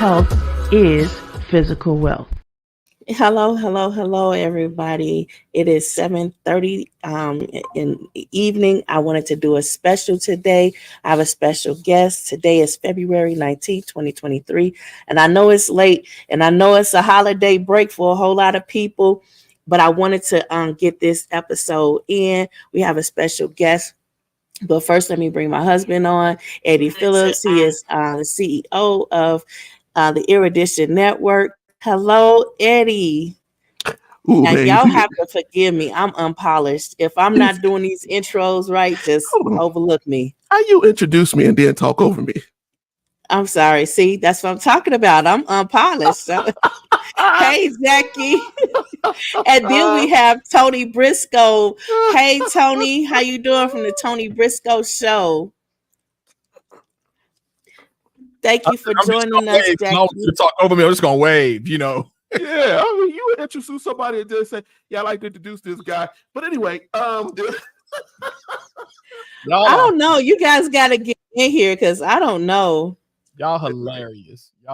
health is physical wealth. Hello, everybody. It is 7:30 in the evening. I wanted to do a special today. I have a special guest. Today is February 19th, 2023. And I know it's late, and I know it's a holiday break for a whole lot of people, but I wanted to get this episode in. We have a special guest. But first, let me bring my husband on, Eddie Phillips. He is the CEO of the Erudition Network. Hello, Eddie. Ooh, Now, man, y'all have to forgive me. I'm unpolished. If I'm not doing these intros right, just overlook me. How you introduce me and then talk over me? I'm sorry. See, that's what I'm talking about. I'm unpolished. So, hey, Jackie. And then we have Tony Briscoe. Hey, Tony. How you doing from the Tony Briscoe Show? Thank you for joining us, Jackie. You talk over me. I'm just going to wave, you know. Yeah, I mean, you introduce somebody and then say, yeah, I'd like to introduce this guy. But anyway, I don't know. You guys got to get in here because I don't know. Y'all hilarious. No,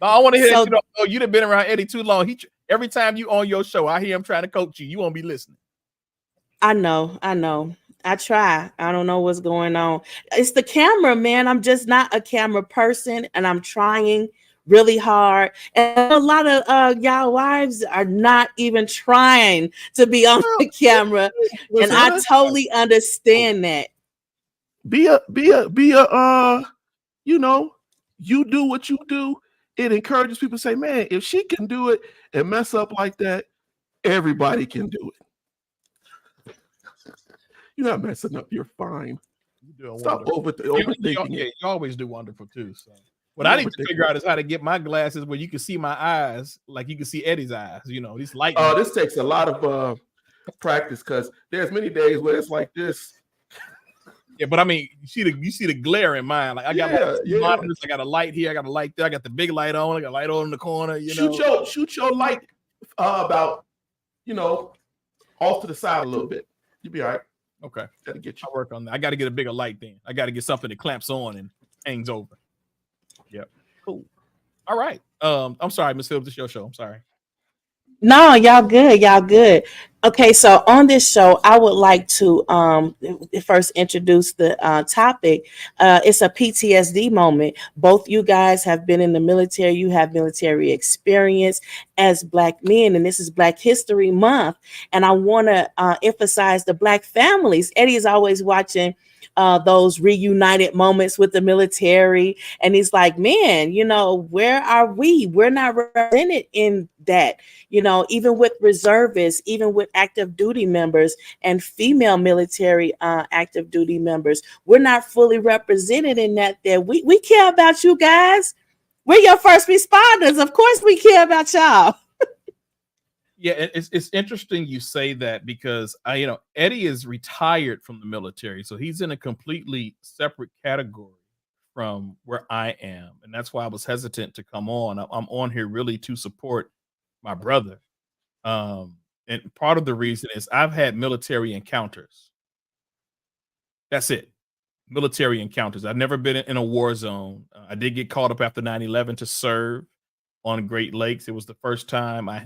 I want to hear that. You've been around Eddie too long. Every time you on your show, I hear him trying to coach you. You won't be listening. I know. I try. I don't know what's going on. It's the camera, man. I'm just not a camera person, and I'm trying really hard. And a lot of y'all wives are not even trying to be on the camera. And I totally understand that. Be a, you know, you do what you do. It encourages people to say, man, if she can do it and mess up like that, everybody can do it. You're not messing up. You're fine. You're doing Stop overthinking it. You always do wonderful too. So what I need to figure out is how to get my glasses where you can see my eyes, like you can see Eddie's eyes. You know, these light. This takes a lot of practice because there's many days where it's like this. Yeah, but I mean, you see the glare in mine. Like I got monitors, I got a light here, I got a light there, I got the big light on, I got a light on in the corner. You know, shoot your light about off to the side a little bit. You'll be all right. Okay, gotta get you. I'll work on that. I got to get a bigger light then. I got to get something that clamps on and hangs over. Yep. Cool. All right. I'm sorry, Miss Phillips, it's your show. I'm sorry. No, y'all good. Okay, so on this show, I would like to first introduce the topic. It's a PTSD moment. Both you guys have been in the military. You have military experience as Black men, and this is Black History Month. And I want to emphasize the Black families. Eddie is always watching those reunited moments with the military. And he's like, man, where are we? We're not represented in that, even with reservists, even with active duty members and female military active duty members. We're not fully represented in that. We care about you guys. We're your first responders. Of course we care about y'all. Yeah, it's interesting you say that because Eddie is retired from the military, so he's in a completely separate category from where I am, and that's why I was hesitant to come on. I'm on here really to support my brother, and part of the reason is I've had military encounters. That's it, military encounters. I've never been in a war zone. I did get called up after 9/11 to serve on Great Lakes. It was the first time I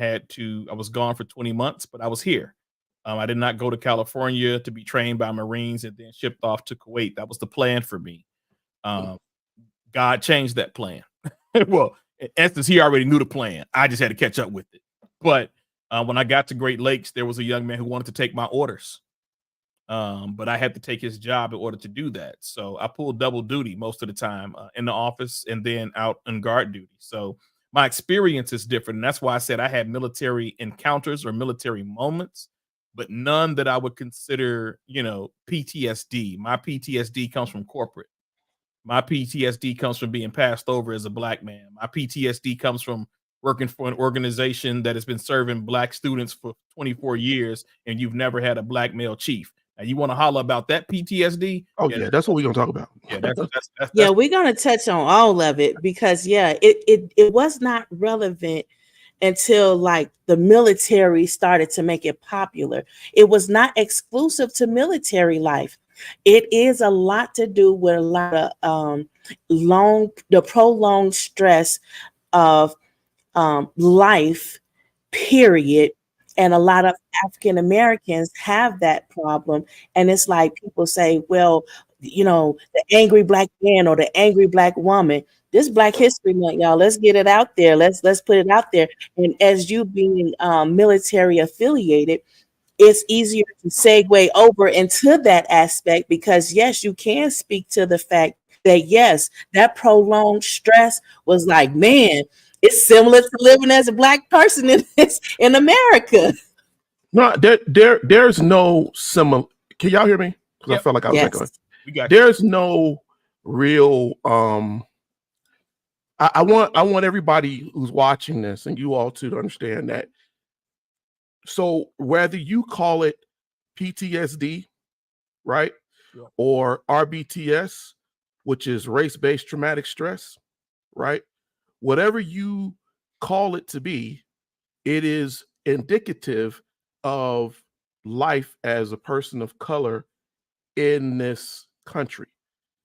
was gone for 20 months, but I was here. I did not go to California to be trained by Marines and then shipped off to Kuwait. That was the plan for me. God changed that plan. Well, in essence, he already knew the plan. I just had to catch up with it. But when I got to Great Lakes, there was a young man who wanted to take my orders. But I had to take his job in order to do that. So I pulled double duty most of the time in the office and then out on guard duty. So my experience is different. And that's why I said I had military encounters or military moments, but none that I would consider, PTSD. My PTSD comes from corporate. My PTSD comes from being passed over as a Black man. My PTSD comes from working for an organization that has been serving Black students for 24 years, and you've never had a Black male chief. Now, you want to holler about that PTSD? Oh, yeah, that's what we're going to talk about. Yeah, that's we're going to touch on all of it because, it was not relevant until like the military started to make it popular. It was not exclusive to military life. It is a lot to do with a lot of the prolonged stress of life, period. And a lot of African Americans have that problem. And it's like people say, well, the angry black man or the angry black woman. This Black History Month, y'all. Let's get it out there. Let's put it out there. And as you being military affiliated, it's easier to segue over into that aspect because yes, you can speak to the fact that yes, that prolonged stress was like, man, it's similar to living as a black person in America. No, there's no similar. Can y'all hear me? Because I felt like I was echoing. There's no real. I want everybody who's watching this and you all to understand that. So whether you call it PTSD, right, or RBTS, which is race-based traumatic stress, right, whatever you call it to be, it is indicative of life as a person of color in this country.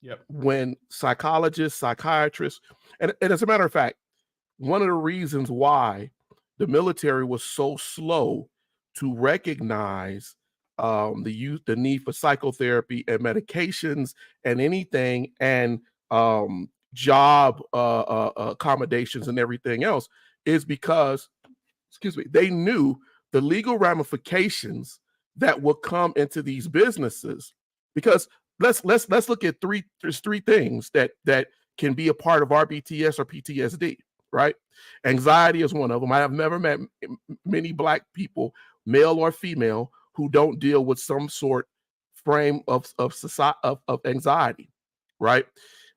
Yep. When psychologists, psychiatrists, and as a matter of fact, one of the reasons why the military was so slow to recognize the need for psychotherapy and medications and anything and job accommodations and everything else is because, they knew the legal ramifications that will come into these businesses. Because let's look at there's three things that can be a part of RBTS or PTSD, right? Anxiety is one of them. I have never met many Black people, male or female, who don't deal with some sort frame of anxiety, right?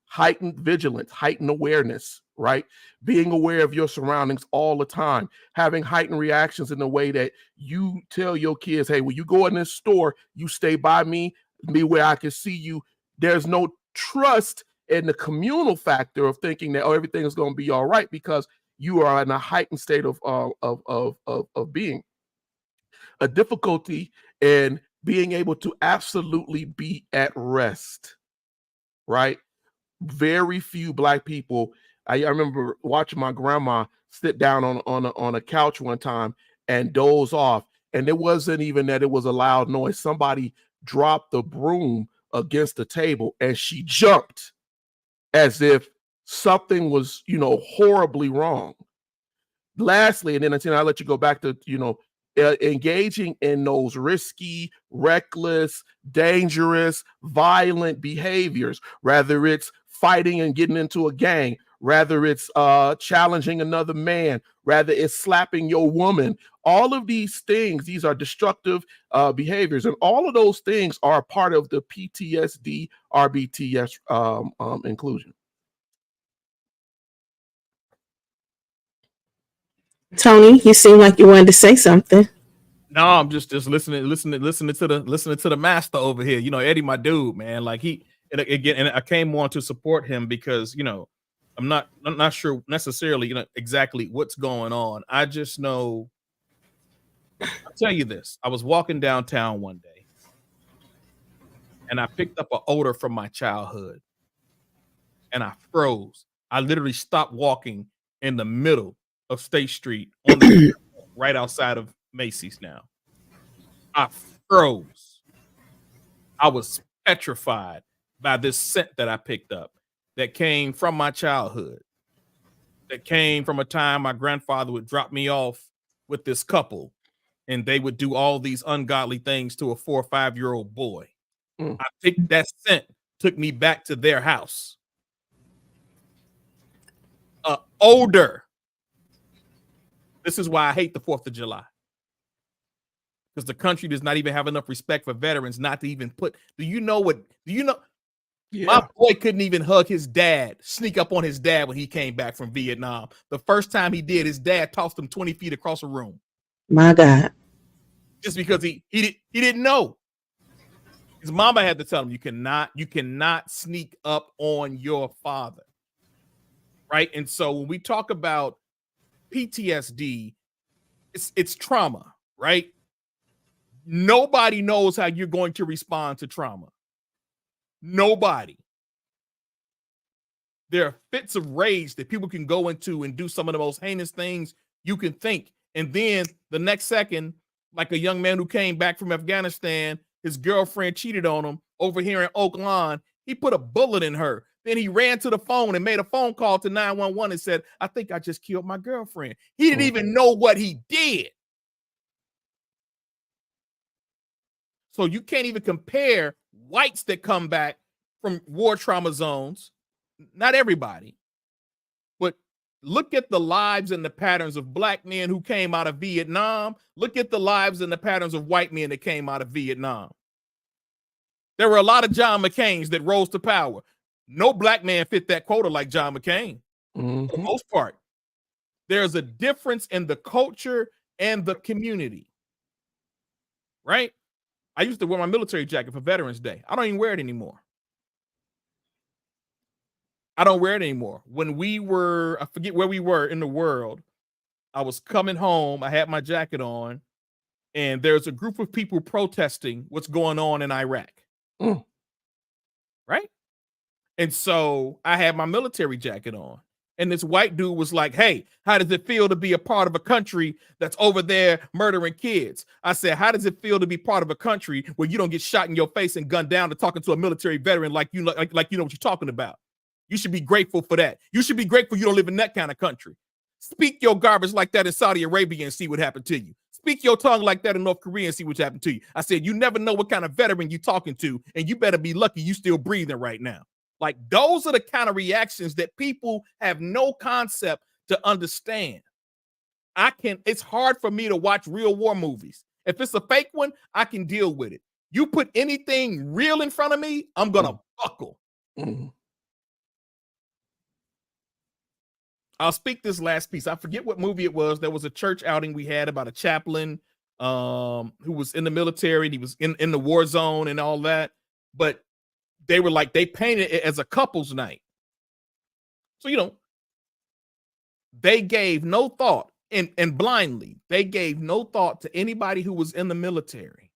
Heightened vigilance, heightened awareness, right? Being aware of your surroundings all the time, having heightened reactions in the way that you tell your kids, hey, when you go in this store, you stay by me where I can see you. There's no trust in the communal factor of thinking that, oh, everything is going to be all right because you are in a heightened state of being. A difficulty in being able to absolutely be at rest, right? Very few Black people. I remember watching my grandma sit down on a couch one time and doze off, and it wasn't even that it was a loud noise. Somebody dropped the broom against the table, and she jumped as if something was, horribly wrong. Lastly, and then I'll let you go back to, engaging in those risky, reckless, dangerous, violent behaviors, whether it's fighting and getting into a gang, whether it's challenging another man, whether it's slapping your woman. All of these things, these are destructive behaviors, and all of those things are part of the PTSD, RBTS inclusion. Tony, you seem like you wanted to say something. No, I'm just listening to the master over here. Eddie, my dude, man. Like and I came on to support him because I'm not sure necessarily exactly what's going on. I just know. I'll tell you this: I was walking downtown one day, and I picked up an odor from my childhood, and I froze. I literally stopped walking in the middle of State Street on the right outside of Macy's now. I froze. I was petrified by this scent that I picked up that came from my childhood, that came from a time my grandfather would drop me off with this couple and they would do all these ungodly things to a 4 or 5-year-old boy. I think that scent took me back to their house. Odor. This is why I hate the 4th of July. Because the country does not even have enough respect for veterans not to even put. Do you know? Yeah. My boy couldn't even hug his dad, sneak up on his dad when he came back from Vietnam. The first time he did, his dad tossed him 20 feet across a room. My God. Just because he didn't know. His mama had to tell him, you cannot sneak up on your father. Right? And so when we talk about PTSD, it's trauma, right? Nobody knows how you're going to respond to trauma. Nobody. There are fits of rage that people can go into and do some of the most heinous things you can think. And then the next second, like a young man who came back from Afghanistan, his girlfriend cheated on him over here in Oak Lawn. He put a bullet in her. Then he ran to the phone and made a phone call to 911 and said, I think I just killed my girlfriend. He didn't even know what he did. So you can't even compare whites that come back from war trauma zones. Not everybody, but look at the lives and the patterns of black men who came out of Vietnam. Look at the lives and the patterns of white men that came out of Vietnam. There were a lot of John McCains that rose to power. No black man fit that quota like John McCain, for the most part. There's a difference in the culture and the community, right? I used to wear my military jacket for Veterans Day. I don't even wear it anymore. I don't wear it anymore. When we were, I forget where we were in the world, I was coming home, I had my jacket on, and there's a group of people protesting what's going on in Iraq. Right? And so I had my military jacket on. And this white dude was like, hey, how does it feel to be a part of a country that's over there murdering kids? I said, how does it feel to be part of a country where you don't get shot in your face and gunned down to talking to a military veteran like you know what you're talking about? You should be grateful for that. You should be grateful you don't live in that kind of country. Speak your garbage like that in Saudi Arabia and see what happened to you. Speak your tongue like that in North Korea and see what happened to you. I said, you never know what kind of veteran you're talking to, and you better be lucky you still breathing right now. Like, those are the kind of reactions that people have no concept to understand. It's hard for me to watch real war movies. If it's a fake one, I can deal with it. You put anything real in front of me, I'm going to buckle. I'll speak this last piece. I forget what movie it was. There was a church outing we had about a chaplain who was in the military. And he was in the war zone and all that. But they were like, they painted it as a couple's night. So, you know, they gave no thought and blindly, they gave no thought to anybody who was in the military.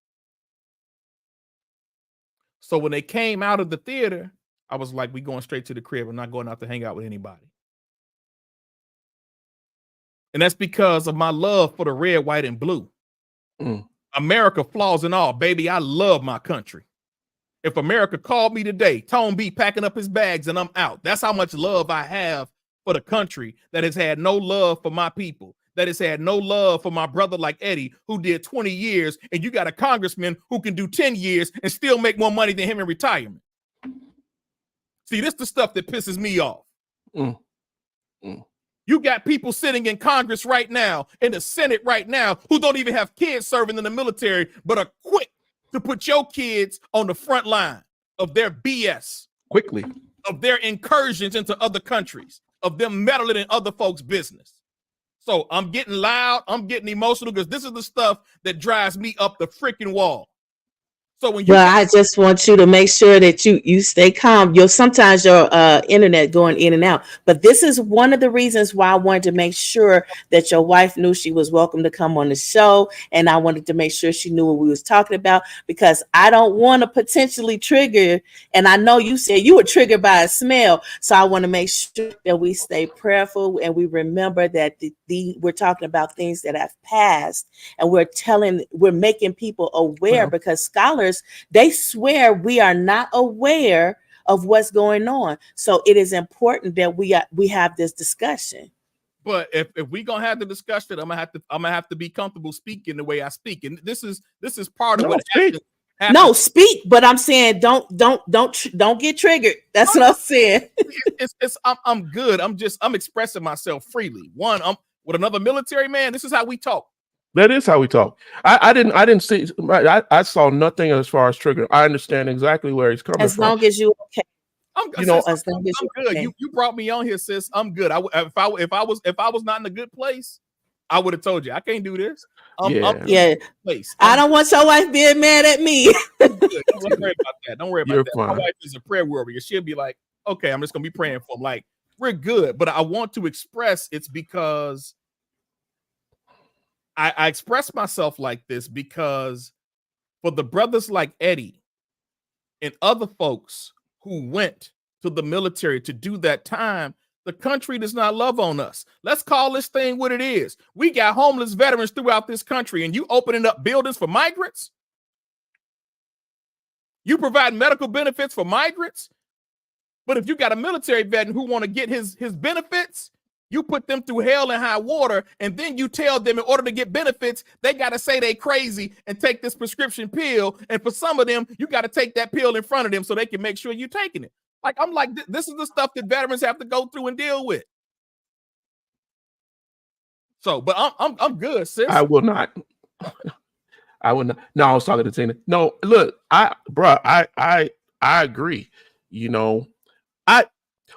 So when they came out of the theater, I was like, we going straight to the crib. I'm not going out to hang out with anybody. And that's because of my love for the red, white, and blue. America, flaws and all. Baby, I love my country. If America called me today, Tone B packing up his bags and I'm out. That's how much love I have for the country that has had no love for my people, that has had no love for my brother like Eddie, who did 20 years, and you got a congressman who can do 10 years and still make more money than him in retirement. See, this is the stuff that pisses me off. You got people sitting in Congress right now, in the Senate right now, who don't even have kids serving in the military, but are quick to put your kids on the front line of their BS. Quickly. Of their incursions into other countries, of them meddling in other folks' business. So I'm getting loud, I'm getting emotional, because this is the stuff that drives me up the freaking wall. So when you I just want you to make sure that you stay calm. Sometimes your internet going in and out, but this is one of the reasons why I wanted to make sure that your wife knew she was welcome to come on the show, and I wanted to make sure she knew what we was talking about, because I don't want to potentially trigger. And I know you said you were triggered by a smell, so I want to make sure that we stay prayerful and we remember that we're talking about things that have passed, and we're making people aware, because scholars, they swear we are not aware of what's going on. So it is important that we have this discussion. But if we gonna have the discussion, I'm gonna have to be comfortable speaking the way I speak, and this is part of what happens. No, speak, but I'm saying don't get triggered. That's what I'm saying. I'm good. I'm expressing myself freely. I'm with another military man. This is how we talk. That is how we talk. I didn't see. I saw nothing as far as trigger. I understand exactly where he's coming from. As long as you okay. I'm good. Okay. You brought me on here, sis. I'm good. If I was not in a good place, I would have told you I can't do this. I don't want your wife being mad at me. Don't worry about that. Don't worry about that. My wife is a prayer warrior. She'll be like, okay, I'm just gonna be praying for him. Like, we're good. But I want to express it's because I express myself like this because for the brothers like Eddie and other folks who went to the military to do that time, the country does not love on us. Let's call this thing what it is. We got homeless veterans throughout this country, and you opening up buildings for migrants? You provide medical benefits for migrants? But if you got a military veteran who want to get his benefits, you put them through hell and high water, and then you tell them in order to get benefits, they got to say they crazy and take this prescription pill. And for some of them, you got to take that pill in front of them so they can make sure you're taking it. Like, I'm like, this is the stuff that veterans have to go through and deal with. So, but I'm good, sis. I will not. I would not. No, I was talking to Tina. No, look, I agree. You know,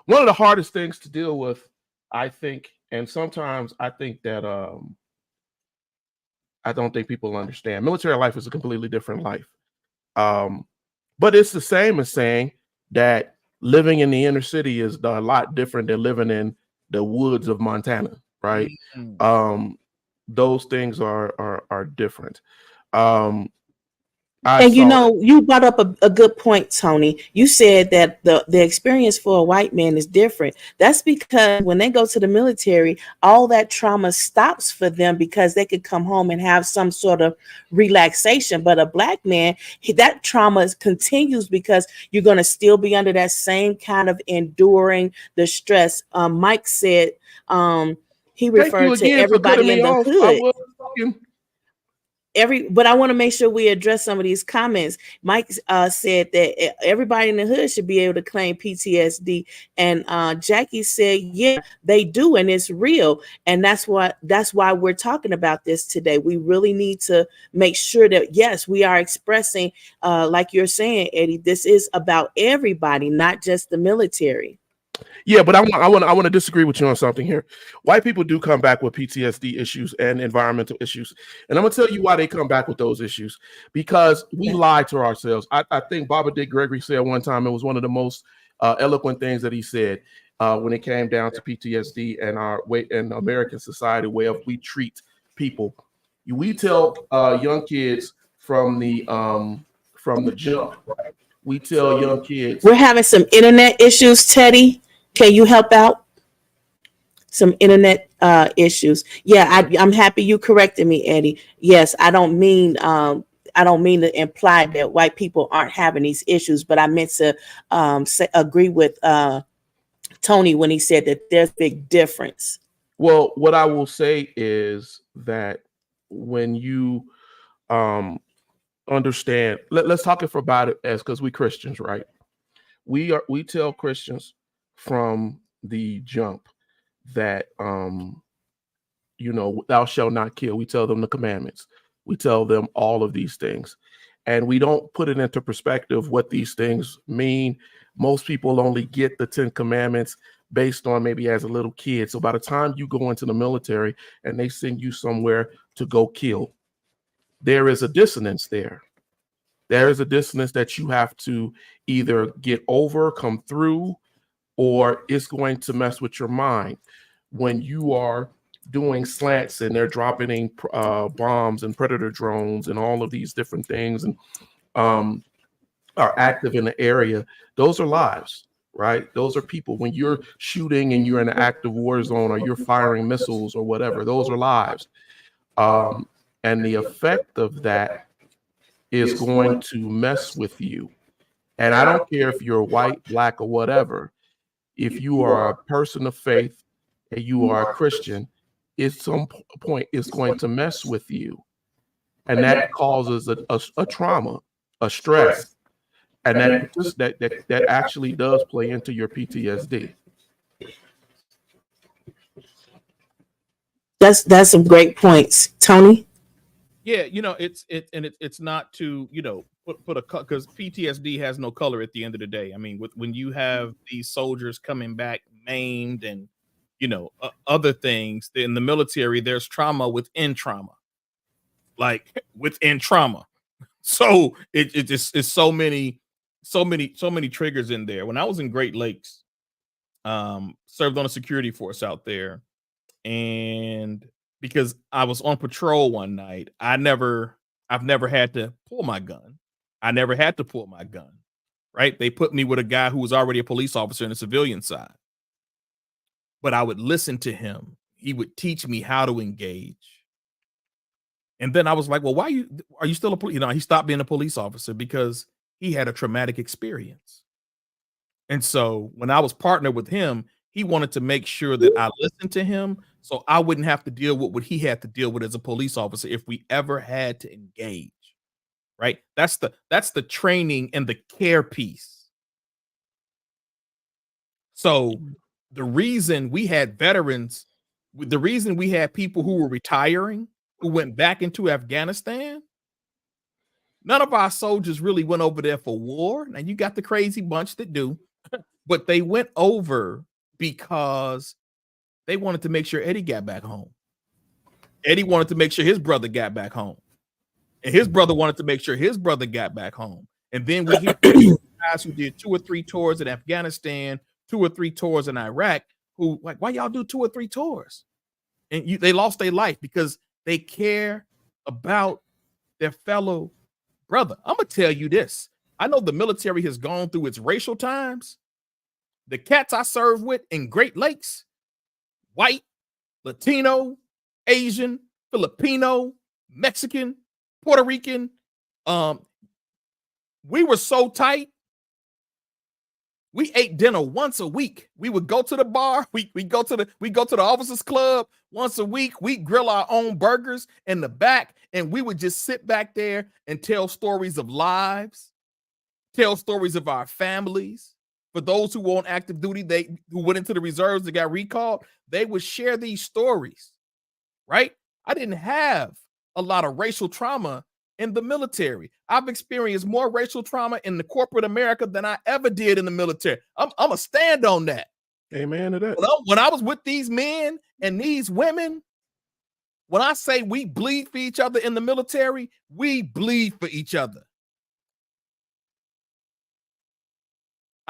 one of the hardest things to deal with, I think, and sometimes I think that I don't think people understand. Military life is a completely different life. But it's the same as saying that living in the inner city is a lot different than living in the woods of Montana, right? Mm-hmm. Those things are different. You know, you brought up a good point, Tony. You said that the experience for a white man is different. That's because when they go to the military, all that trauma stops for them because they could come home and have some sort of relaxation. But a black man, that trauma continues because you're going to still be under that same kind of enduring the stress. Mike said he referred to everybody in the hood. But I want to make sure we address some of these comments. Mike said that everybody in the hood should be able to claim PTSD, and Jackie said, yeah, they do, and it's real, and that's why we're talking about this today. We really need to make sure that yes, we are expressing, like you're saying, Eddie, this is about everybody, not just the military. Yeah, but I want to disagree with you on something here. White people do come back with PTSD issues and environmental issues, and I'm gonna tell you why they come back with those issues, because we lie to ourselves. I think Baba Dick Gregory said one time, it was one of the most eloquent things that he said when it came down to PTSD and our way in American society, way of we treat people. We tell young kids from the jump. We tell young kids. We're having some internet issues, Teddy. Can you help out? Some internet issues. Yeah, I'm happy you corrected me, Eddie. Yes, I don't mean to imply that white people aren't having these issues, but I meant to agree with Tony when he said that there's a big difference. Well, what I will say is that when you understand, let's talk about it as, because we Christians, right? We tell Christians from the jump that thou shalt not kill. We tell them the commandments. We tell them all of these things, and we don't put it into perspective what these things mean. Most people only get the 10 commandments based on maybe as a little kid. So by the time you go into the military and they send you somewhere to go kill, there is a dissonance there. There is a dissonance that you have to either get over, come through, or it's going to mess with your mind when you are doing slants and they're dropping bombs and predator drones and all of these different things and are active in the area. Those are lives, right? Those are people. When you're shooting and you're in an active war zone or you're firing missiles or whatever, those are lives. And the effect of that is going to mess with you. And I don't care if you're white, black, or whatever. If you are a person of faith and you are a Christian, at some point it's going to mess with you. And that causes a trauma, a stress. And that actually does play into your PTSD. That's some great points, Tony. Yeah, it's not to put a because PTSD has no color at the end of the day. I mean, when you have these soldiers coming back maimed and other things in the military, there's trauma within trauma, like within trauma. So it's so many triggers in there. When I was in Great Lakes, served on a security force out there, and because I was on patrol one night, I've never had to pull my gun. I never had to pull my gun. right? They put me with a guy who was already a police officer in the civilian side. But I would listen to him. He would teach me how to engage. And then I was like, well, are you still a police? He stopped being a police officer because he had a traumatic experience. And so when I was partnered with him, he wanted to make sure that I listened to him so I wouldn't have to deal with what he had to deal with as a police officer if we ever had to engage. Right? That's the training and the care piece. So the reason we had veterans, the reason we had people who were retiring, who went back into Afghanistan, none of our soldiers really went over there for war. Now you got the crazy bunch that do, but they went over because they wanted to make sure Eddie got back home. Eddie wanted to make sure his brother got back home. And his brother wanted to make sure his brother got back home. And then we hear guys who did 2 or 3 tours in Afghanistan, 2 or 3 tours in Iraq, who like, why y'all do 2 or 3 tours? And they lost their life because they care about their fellow brother. I'm going to tell you this. I know the military has gone through its racial times. The cats I serve with in Great Lakes, white, Latino, Asian, Filipino, Mexican, Puerto Rican, we were so tight. We ate dinner once a week. We would go to the bar. We go to the officers club once a week. We grill our own burgers in the back, and we would just sit back there and tell stories of lives, tell stories of our families. For those who were on active duty, who went into the reserves that got recalled, they would share these stories, right? I didn't have a lot of racial trauma in the military. I've experienced more racial trauma in the corporate America than I ever did in the military. I'm a stand on that. Amen to that. When I was with these men and these women, when I say we bleed for each other in the military, we bleed for each other.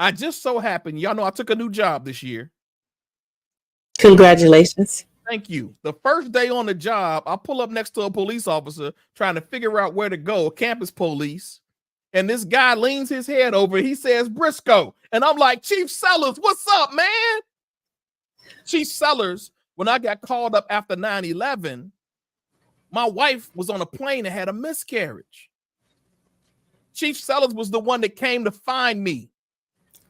I just so happened, y'all know I took a new job this year. Congratulations. Thank you. The first day on the job, I pull up next to a police officer trying to figure out where to go, campus police. And this guy leans his head over. He says, Briscoe. And I'm like, Chief Sellers, what's up, man? Chief Sellers, when I got called up after 9/11, my wife was on a plane and had a miscarriage. Chief Sellers was the one that came to find me.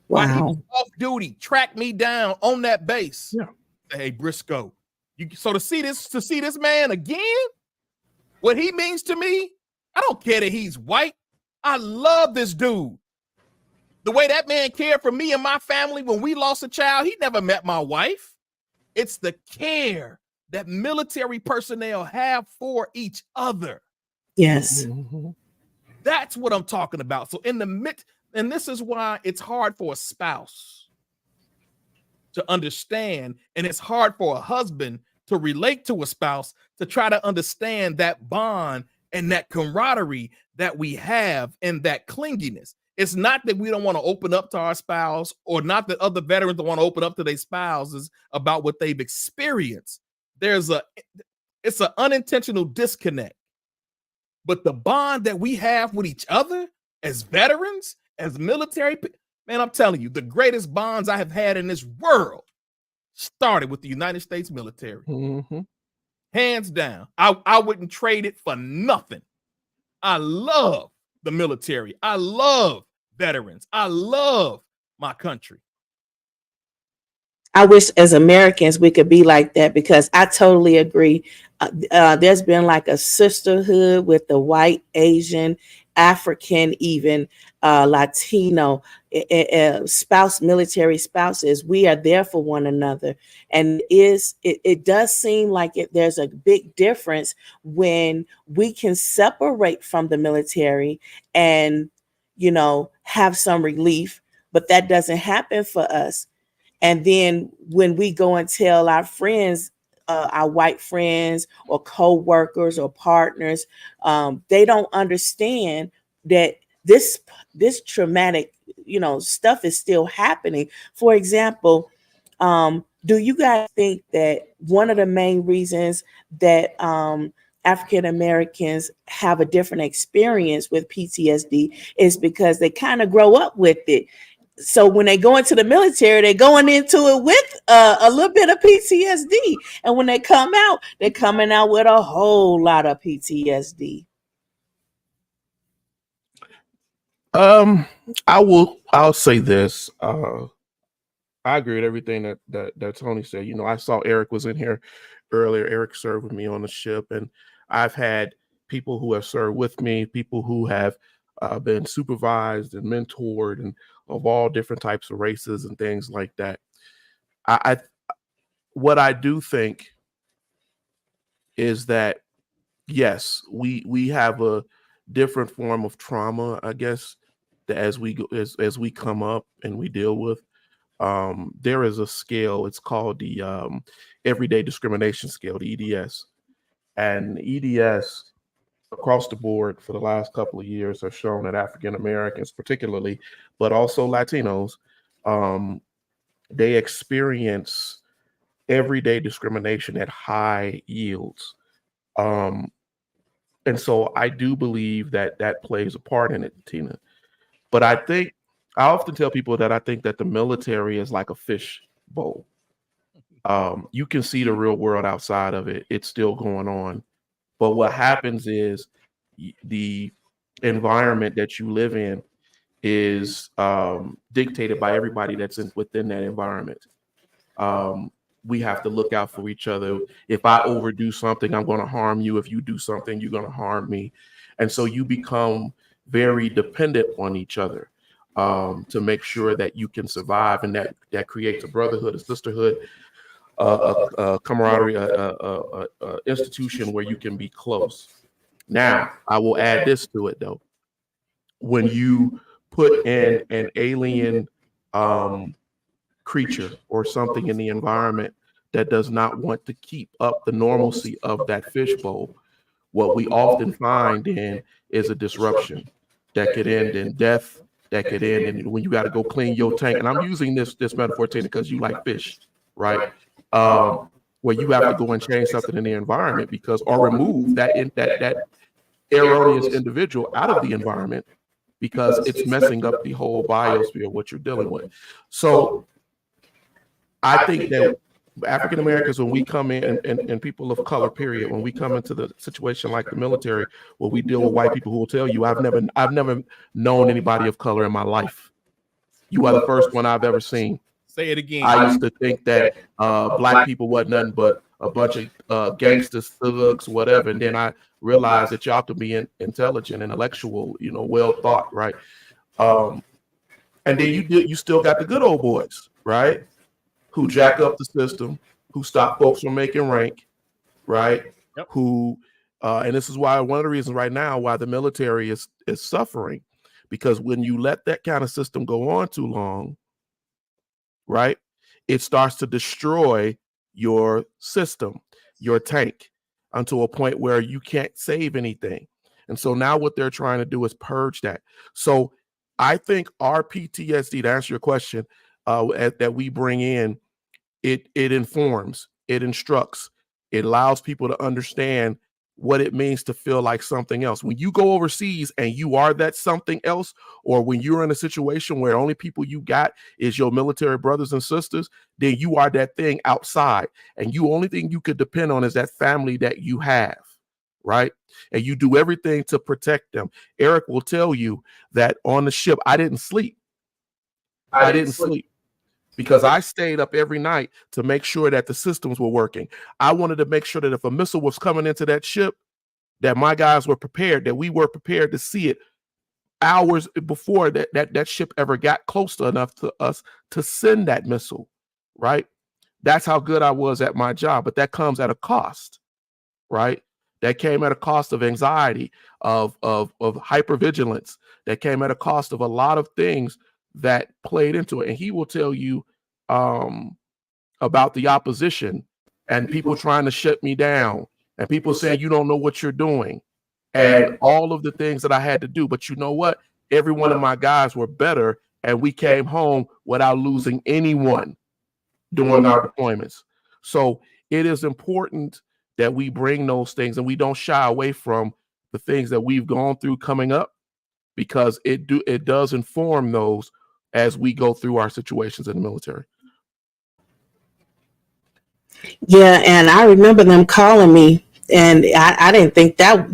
Wow. While he was off duty, tracked me down on that base. Yeah. Hey, Briscoe. So to see this man again, what he means to me, I don't care that he's white. I love this dude. The way that man cared for me and my family when we lost a child, he never met my wife. It's the care that military personnel have for each other. Yes. Mm-hmm. That's what I'm talking about. So in the midst, and this is why it's hard for a spouse to understand, and it's hard for a husband to relate to a spouse to try to understand that bond and that camaraderie that we have and that clinginess. It's not that we don't want to open up to our spouse, or not that other veterans don't want to open up to their spouses about what they've experienced. It's an unintentional disconnect. But the bond that we have with each other as veterans, as military, man, I'm telling you, the greatest bonds I have had in this world started with the United States military. Mm-hmm. Hands down. I wouldn't trade it for nothing. I love the military. I love veterans. I love my country. I wish as Americans we could be like that, because I totally agree. There's been like a sisterhood with the white, Asian, African, even Latino spouse, military spouses. We are there for one another. And it does seem like there's a big difference when we can separate from the military and, have some relief, but that doesn't happen for us. And then when we go and tell our friends, our white friends or co-workers or partners, they don't understand that this traumatic, stuff is still happening. For example, do you guys think that one of the main reasons that African Americans have a different experience with PTSD is because they kind of grow up with it. So when they go into the military, they're going into it with a little bit of PTSD. And when they come out, they're coming out with a whole lot of PTSD. I'll say this. I agree with everything that Tony said. You know, I saw Eric was in here earlier. Eric served with me on the ship, and I've had people who have served with me, people who have been supervised and mentored, and of all different types of races and things like that. I what I do think is that yes, we have a different form of trauma, I guess, that as we go as we come up and we deal with. There is a scale. It's called the Everyday Discrimination Scale, the EDS, and EDS across the board for the last couple of years have shown that African Americans, particularly, but also Latinos, um, they experience everyday discrimination at high yields. Um, and so I do believe that that plays a part in it, Tina. But I often tell people that I think that the military is like a fish bowl. You can see the real world outside of it; it's still going on. But what happens is the environment that you live in is dictated by everybody that's within that environment. Um, we have to look out for each other. If I overdo something, I'm going to harm you. If you do something, you're going to harm me. And so you become very dependent on each other to make sure that you can survive. And that creates a brotherhood, a sisterhood, a camaraderie, a institution where you can be close. Now, I will add this to it, though. When you put in an alien creature or something in the environment that does not want to keep up the normalcy of that fishbowl, what we often find in is a disruption that could end in death, that could end in when you got to go clean your tank. And I'm using this metaphor, Tina, because you like fish, right? Where you have to go and change something in the environment because or remove that erroneous individual out of the environment because it's messing up the whole biosphere of what you're dealing with. So I think that African Americans, when we come in, and people of color, period, when we come into the situation like the military, where we deal with white people who will tell you, I've never known anybody of color in my life. You are the first one I've ever seen. Say it again. I used to think that black people wasn't nothing but a bunch of gangsters, thugs, whatever. And then I realized that y'all could be intelligent, intellectual, well thought, right? And then you still got the good old boys, right? Who jack up the system, who stop folks from making rank, right? Yep. Who, and this is why one of the reasons right now why the military is suffering, because when you let that kind of system go on too long, right, it starts to destroy your system, your tank, until a point where you can't save anything. And so now what they're trying to do is purge that. So I think our PTSD, to answer your question, that we bring in, it informs, it instructs, it allows people to understand what it means to feel like something else. When you go overseas and you are that something else, or when you're in a situation where only people you got is your military brothers and sisters, then you are that thing outside. And you only thing you could depend on is that family that you have, right? And you do everything to protect them. Eric will tell you that on the ship, I didn't sleep. I didn't sleep because I stayed up every night to make sure that the systems were working. I wanted to make sure that if a missile was coming into that ship, that my guys were prepared, that we were prepared to see it hours before that ship ever got close enough to us to send that missile, right? That's how good I was at my job, but that comes at a cost, right? That came at a cost of anxiety, of hypervigilance. That came at a cost of a lot of things that played into it. And he will tell you about the opposition and people trying to shut me down and people saying, you don't know what you're doing and all of the things that I had to do. But you know what? Every one of my guys were better and we came home without losing anyone during our deployments. So it is important that we bring those things and we don't shy away from the things that we've gone through coming up, because it does inform those as we go through our situations in the military. Yeah, and I remember them calling me, and I didn't think that,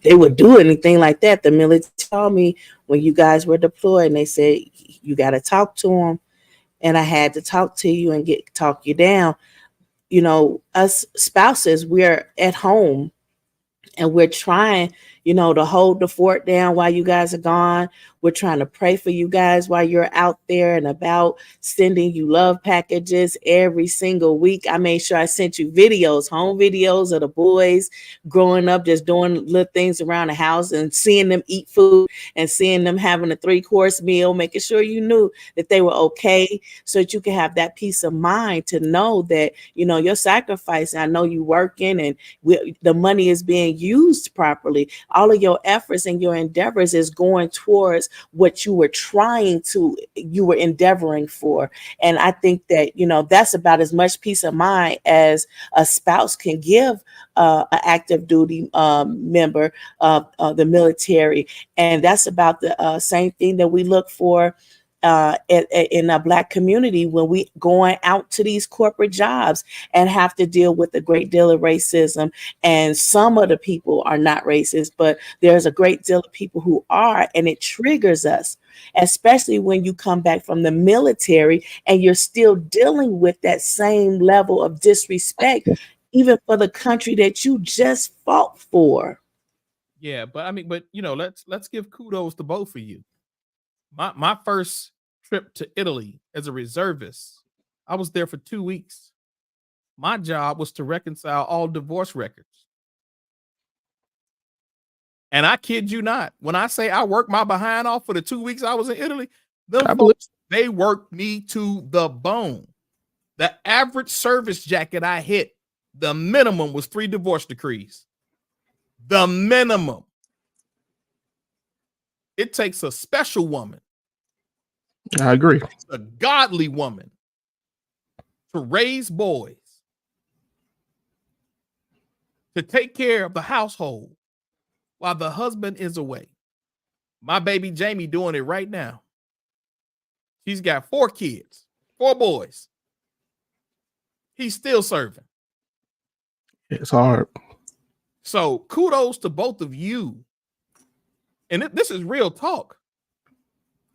they would do anything like that. The military called me when you guys were deployed, and they said, you got to talk to them. And I had to talk to you and talk you down. Us spouses, we're at home and we're trying, to hold the fort down while you guys are gone. We're trying to pray for you guys while you're out there and about, sending you love packages every single week. I made sure I sent you videos, home videos of the boys growing up, just doing little things around the house and seeing them eat food and seeing them having a 3-course meal, making sure you knew that they were okay, so that you can have that peace of mind to know that, your sacrifice. I know you working and the money is being used properly. All of your efforts and your endeavors is going towards what you were endeavoring for. And I think that, that's about as much peace of mind as a spouse can give an active duty member of the military. And that's about the same thing that we look for in a Black community when we going out to these corporate jobs and have to deal with a great deal of racism. And some of the people are not racist, but there's a great deal of people who are, and it triggers us, especially when you come back from the military and you're still dealing with that same level of disrespect, even for the country that you just fought for. Yeah, but let's give kudos to both of you. My first trip to Italy as a reservist, I was there for 2 weeks. My job was to reconcile all divorce records. And I kid you not, when I say I worked my behind off for the 2 weeks I was in Italy, they worked me to the bone. The average service jacket I hit, the minimum was 3 divorce decrees. The minimum. It takes a special woman. I agree. A godly woman to raise boys, to take care of the household while the husband is away. My baby Jamie doing it right now. He's got 4 kids, 4 boys. He's still serving. It's hard. So kudos to both of you. And this is real talk.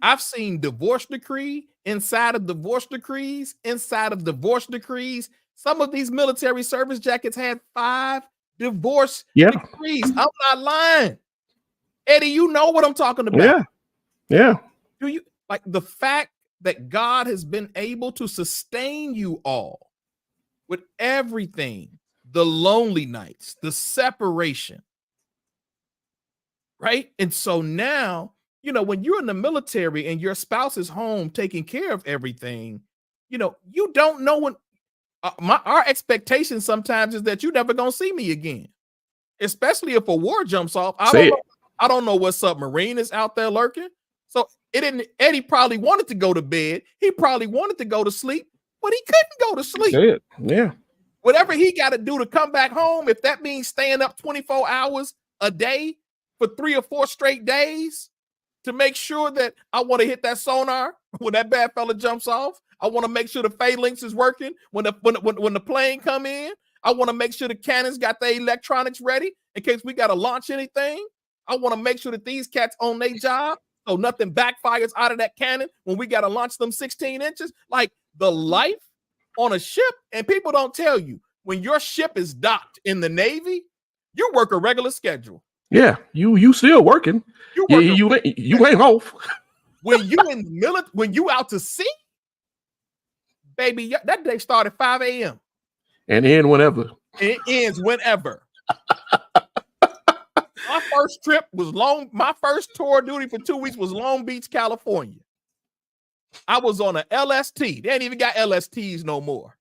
I've seen divorce decree inside of divorce decrees, inside of divorce decrees. Some of these military service jackets had 5 divorce decrees. I'm not lying. Eddie, you know what I'm talking about. Yeah. Do you like the fact that God has been able to sustain you all with everything, the lonely nights, the separation, right? And so now, when you're in the military and your spouse is home taking care of everything, you don't know when our expectation sometimes is that you're never going to see me again, especially if a war jumps off. I don't know what submarine is out there lurking. So Eddie probably wanted to go to bed. He probably wanted to go to sleep, but he couldn't go to sleep. Yeah. Whatever he got to do to come back home, if that means staying up 24 hours a day for 3 or 4 straight days, to make sure that I want to hit that sonar when that bad fella jumps off. I want to make sure the phalanx is working when the plane come in. I want to make sure the cannons got their electronics ready in case we got to launch anything. I want to make sure that these cats on their job so nothing backfires out of that cannon when we got to launch them 16 inches. Like the life on a ship, and people don't tell you, when your ship is docked in the Navy, you work a regular schedule. Yeah, you still working. You ain't off. When you in the military, when you out to sea, baby, that day start at 5 a.m. and end whenever. It ends whenever. My first trip was my first tour duty for 2 weeks was Long Beach, California. I was on a LST. They ain't even got LSTs no more.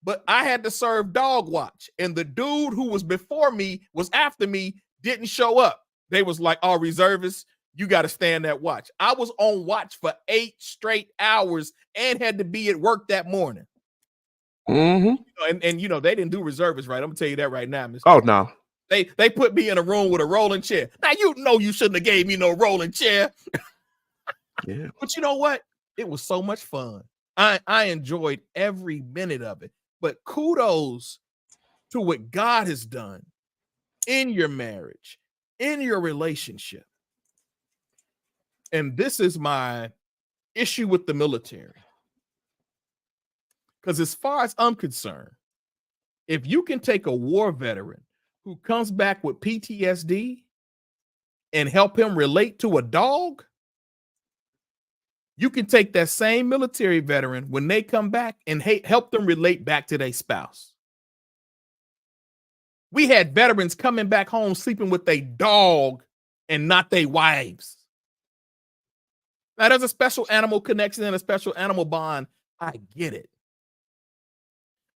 But I had to serve dog watch. And the dude who was before me was after me, didn't show up. They was like, "Oh, reservists, you got to stand that watch." I was on watch for 8 straight hours and had to be at work that morning. And you know, they didn't do reservists right. I'm gonna tell you that right now, Mr. Oh no. They put me in a room with a rolling chair. Now you know you shouldn't have gave me no rolling chair. Yeah. But you know what? It was so much fun. I enjoyed every minute of it. But kudos to what God has done in your marriage, in your relationship. And this is my issue with the military. Because as far as I'm concerned, if you can take a war veteran who comes back with PTSD and help him relate to a dog, you can take that same military veteran when they come back and help them relate back to their spouse. We had veterans coming back home sleeping with a dog and not their wives. Now, there's a special animal connection and a special animal bond. I get it.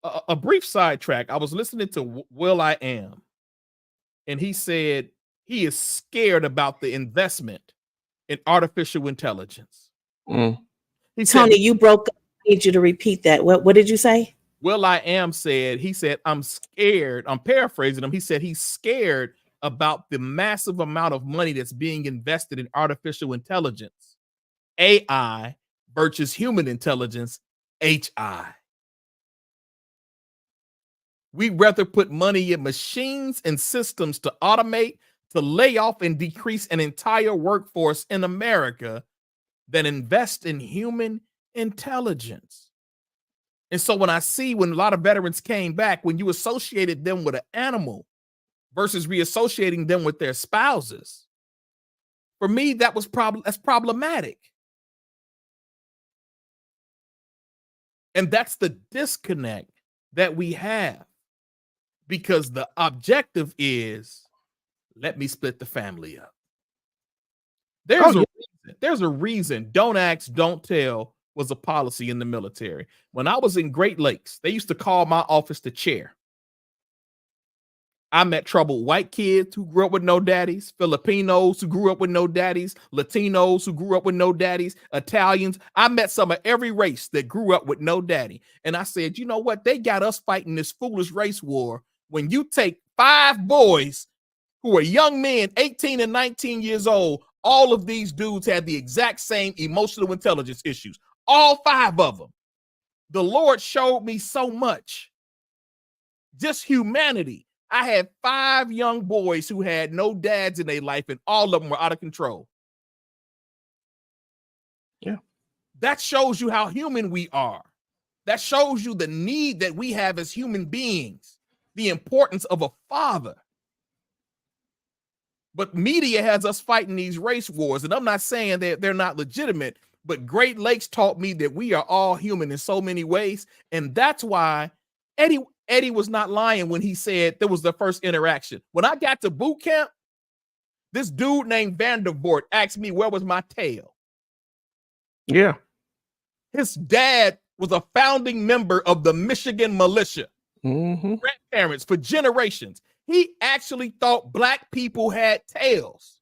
A brief sidetrack. I was listening to will.i.am, and he said he is scared about the investment in artificial intelligence. He Tony, said, you broke up. I need you to repeat that. What did you say? will.i.am said, I'm scared. I'm paraphrasing him. He said he's scared about the massive amount of money that's being invested in artificial intelligence, AI, versus human intelligence, HI. We'd rather put money in machines and systems to automate, to lay off and decrease an entire workforce in America than invest in human intelligence. And so when a lot of veterans came back, when you associated them with an animal versus reassociating them with their spouses, for me, that's problematic. And that's the disconnect that we have, because the objective is, let me split the family up. There's a reason don't ask, don't tell was a policy in the military. When I was in Great Lakes, they used to call my office the chair. I met troubled white kids who grew up with no daddies, Filipinos who grew up with no daddies, Latinos who grew up with no daddies, Italians. I met some of every race that grew up with no daddy. And I said, you know what? They got us fighting this foolish race war when you take 5 boys who are young men, 18 and 19 years old. All of these dudes had the exact same emotional intelligence issues. All 5 of them. The Lord showed me so much. Just humanity. I had 5 young boys who had no dads in their life, and all of them were out of control. Yeah. That shows you how human we are. That shows you the need that we have as human beings, the importance of a father. But media has us fighting these race wars, and I'm not saying that they're not legitimate, but Great Lakes taught me that we are all human in so many ways, and that's why Eddie was not lying when he said there was the first interaction. When I got to boot camp, this dude named Vandervoort asked me where was my tail. Yeah. His dad was a founding member of the Michigan militia. Grandparents for generations. He actually thought black people had tails.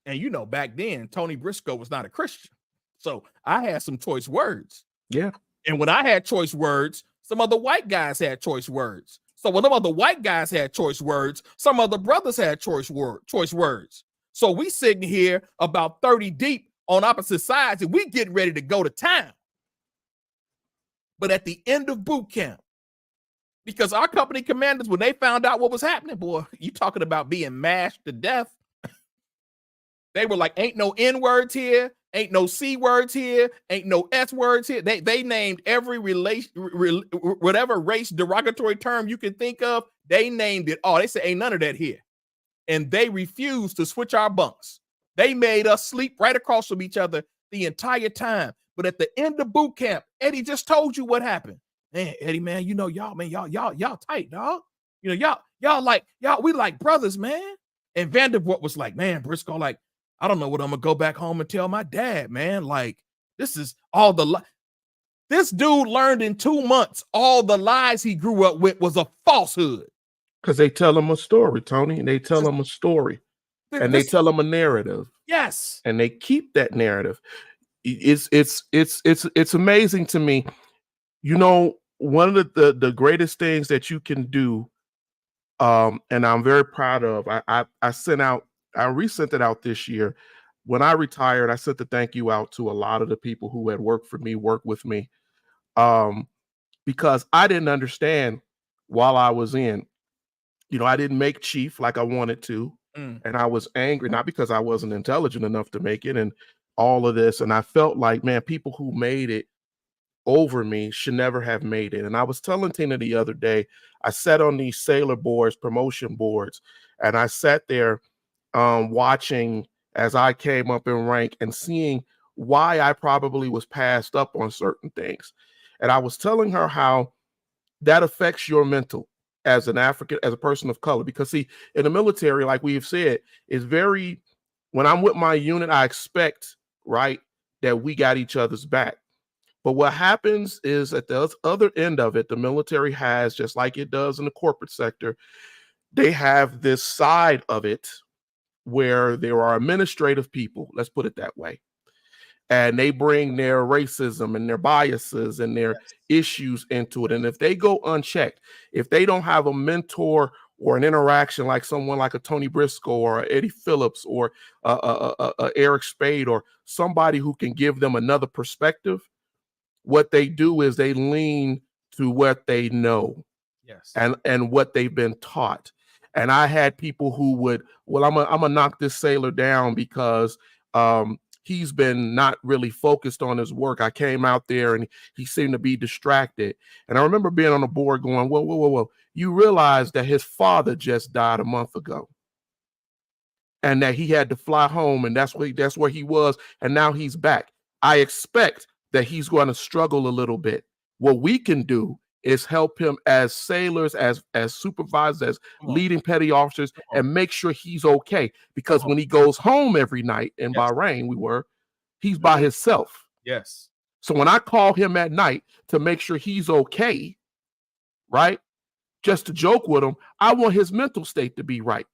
And you know, back then, Tony Briscoe was not a Christian. So I had some choice words. Yeah. And when I had choice words, some other white guys had choice words. So when them other white guys had choice words, some other brothers had choice words. So we sitting here about 30 deep on opposite sides, and we getting ready to go to town. But at the end of boot camp, because our company commanders, when they found out what was happening, boy, you talking about being mashed to death. They were like, ain't no N words here, ain't no C words here, ain't no S words here. They named every whatever race derogatory term you can think of, they named it all. They said, ain't none of that here. And they refused to switch our bunks. They made us sleep right across from each other the entire time. But at the end of boot camp, Eddie just told you what happened. Man, Eddie, man, you know, y'all tight, dog. You know, we like brothers, man. And Vandervoort was like, man, Briscoe, like, I don't know what I'm gonna go back home and tell my dad, man. Like, this is all this dude learned in 2 months all the lies he grew up with was a falsehood. Because they tell him a story, Tony, and they tell him a story, and they tell him a narrative. Yes, and they keep that narrative. It's amazing to me. You know, one of the greatest things that you can do, and I'm very proud of, I sent out, I resent it out this year. When I retired, I sent the thank you out to a lot of the people who had worked for me, worked with me, um, because I didn't understand while I was in. You know, I didn't make chief like I wanted to, and I was angry, not because I wasn't intelligent enough to make it, and all of this. And I felt like, man, people who made it over me should never have made it. And I was telling Tina the other day, I sat on these sailor boards, promotion boards, and I sat there watching as I came up in rank and seeing why I probably was passed up on certain things. And I was telling her how that affects your mental as an African, as a person of color. Because see, in the military, like we've said, is very, when I'm with my unit, I expect, right, that we got each other's back. But what happens is at the other end of it, the military has, just like it does in the corporate sector, they have this side of it where there are administrative people, let's put it that way, and they bring their racism and their biases and their issues into it. And if they go unchecked, if they don't have a mentor or an interaction like someone like a Tony Briscoe or Eddie Phillips or Eric Spade or somebody who can give them another perspective, what they do is they lean to what they know, and what they've been taught. And I had people who would, well, I'm gonna knock this sailor down because he's been not really focused on his work. I came out there and he seemed to be distracted. And I remember being on the board going, whoa, whoa, whoa, whoa. You realize that his father just died a month ago, and that he had to fly home, and that's where he was, and now he's back. I expect that he's going to struggle a little bit. What we can do is help him as sailors, as supervisors, as leading petty officers, and make sure he's okay. Because when he goes home every night in Bahrain, he's by himself. Yes. So when I call him at night to make sure he's okay, right, just to joke with him, I want his mental state to be right.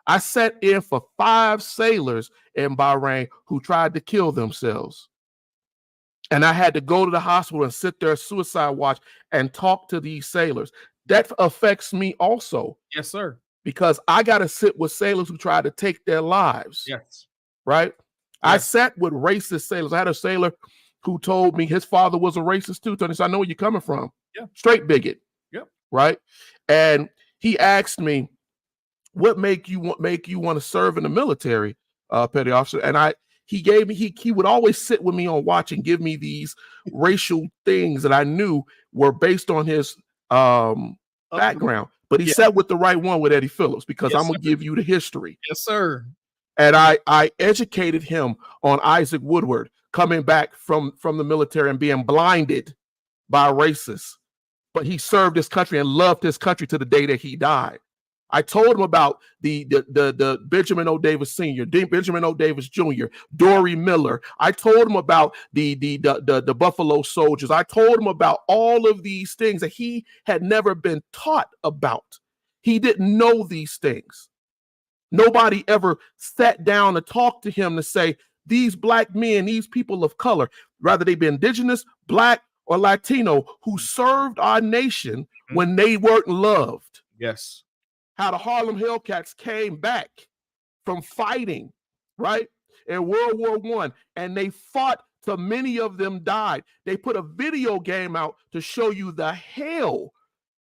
I sat in for 5 sailors in Bahrain who tried to kill themselves. And I had to go to the hospital and sit there, suicide watch, and talk to these sailors. That affects me also. Yes, sir. Because I got to sit with sailors who try to take their lives. Yes. Right? Yes. I sat with racist sailors. I had a sailor who told me his father was a racist too. Tony, so I know where you're coming from. Yeah. Straight bigot. Yep. Right? And he asked me, what make you want to serve in the military, petty officer? And he would always sit with me on watch and give me these racial things that I knew were based on his background. But he sat with the right one, with Eddie Phillips, because I'm gonna give you the history. Yes, sir. And I educated him on Isaac Woodward coming back from the military and being blinded by racists. But he served his country and loved his country to the day that he died. I told him about the Benjamin O. Davis Sr., Benjamin O. Davis Jr., Dory Miller. I told him about the Buffalo Soldiers. I told him about all of these things that he had never been taught about. He didn't know these things. Nobody ever sat down and talked to him to say, these black men, these people of color, rather they be indigenous, black, or Latino, who served our nation when they weren't loved. Yes. How the Harlem Hellcats came back from fighting, right, in World War I, and they fought till many of them died. They put a video game out to show you the hell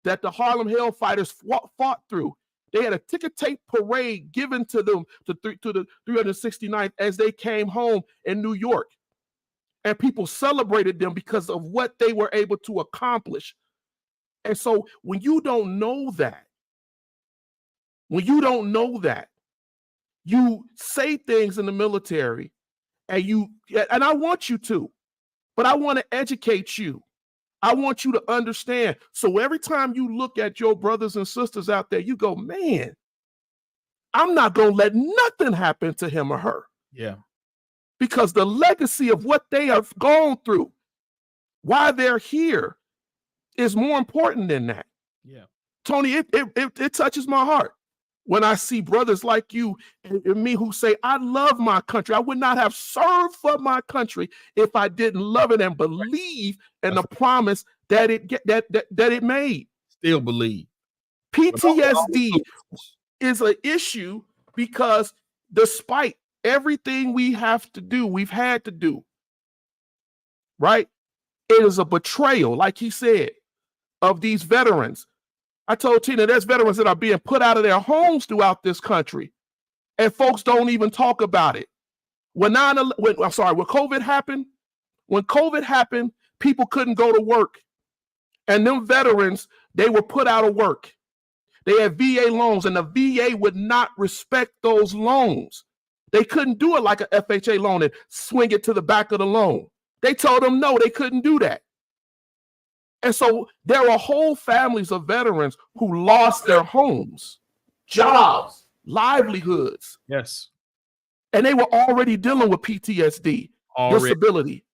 that the Harlem Hellfighters fought through. They had a ticker tape parade given to them to the 369th as they came home in New York. And people celebrated them because of what they were able to accomplish. And so when you don't know that, you say things in the military, and I want you to, but I want to educate you. I want you to understand. So every time you look at your brothers and sisters out there, you go, man, I'm not going to let nothing happen to him or her. Yeah. Because the legacy of what they have gone through, why they're here, is more important than that. Yeah. Tony, it touches my heart. when I see brothers like you and me who say, I love my country. I would not have served for my country if I didn't love it and believe in the promise that it made. Still believe. PTSD is an issue because despite everything we've had to do, right? It is a betrayal, like he said, of these veterans. I told Tina, there's veterans that are being put out of their homes throughout this country, and folks don't even talk about it. When COVID happened, people couldn't go to work, and them veterans, they were put out of work. They had VA loans, and the VA would not respect those loans. They couldn't do it like an FHA loan and swing it to the back of the loan. They told them no, they couldn't do that. And so there are whole families of veterans who lost their homes, jobs, livelihoods. Yes. And they were already dealing with PTSD, disability.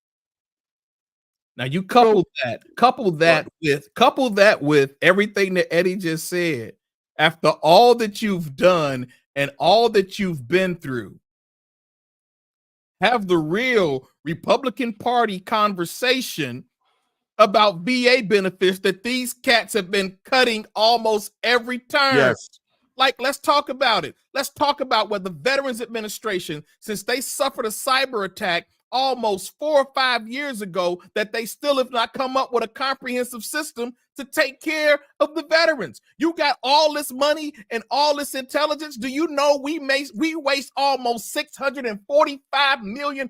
Now you couple that with everything that Eddie just said. After all that you've done and all that you've been through, have the real Republican Party conversation about VA benefits that these cats have been cutting almost every turn. Yes. Like, let's talk about it. Let's talk about what the Veterans Administration, since they suffered a cyber attack almost 4 or 5 years ago, that they still have not come up with a comprehensive system to take care of the veterans. You got all this money and all this intelligence. Do you know we waste almost $645 million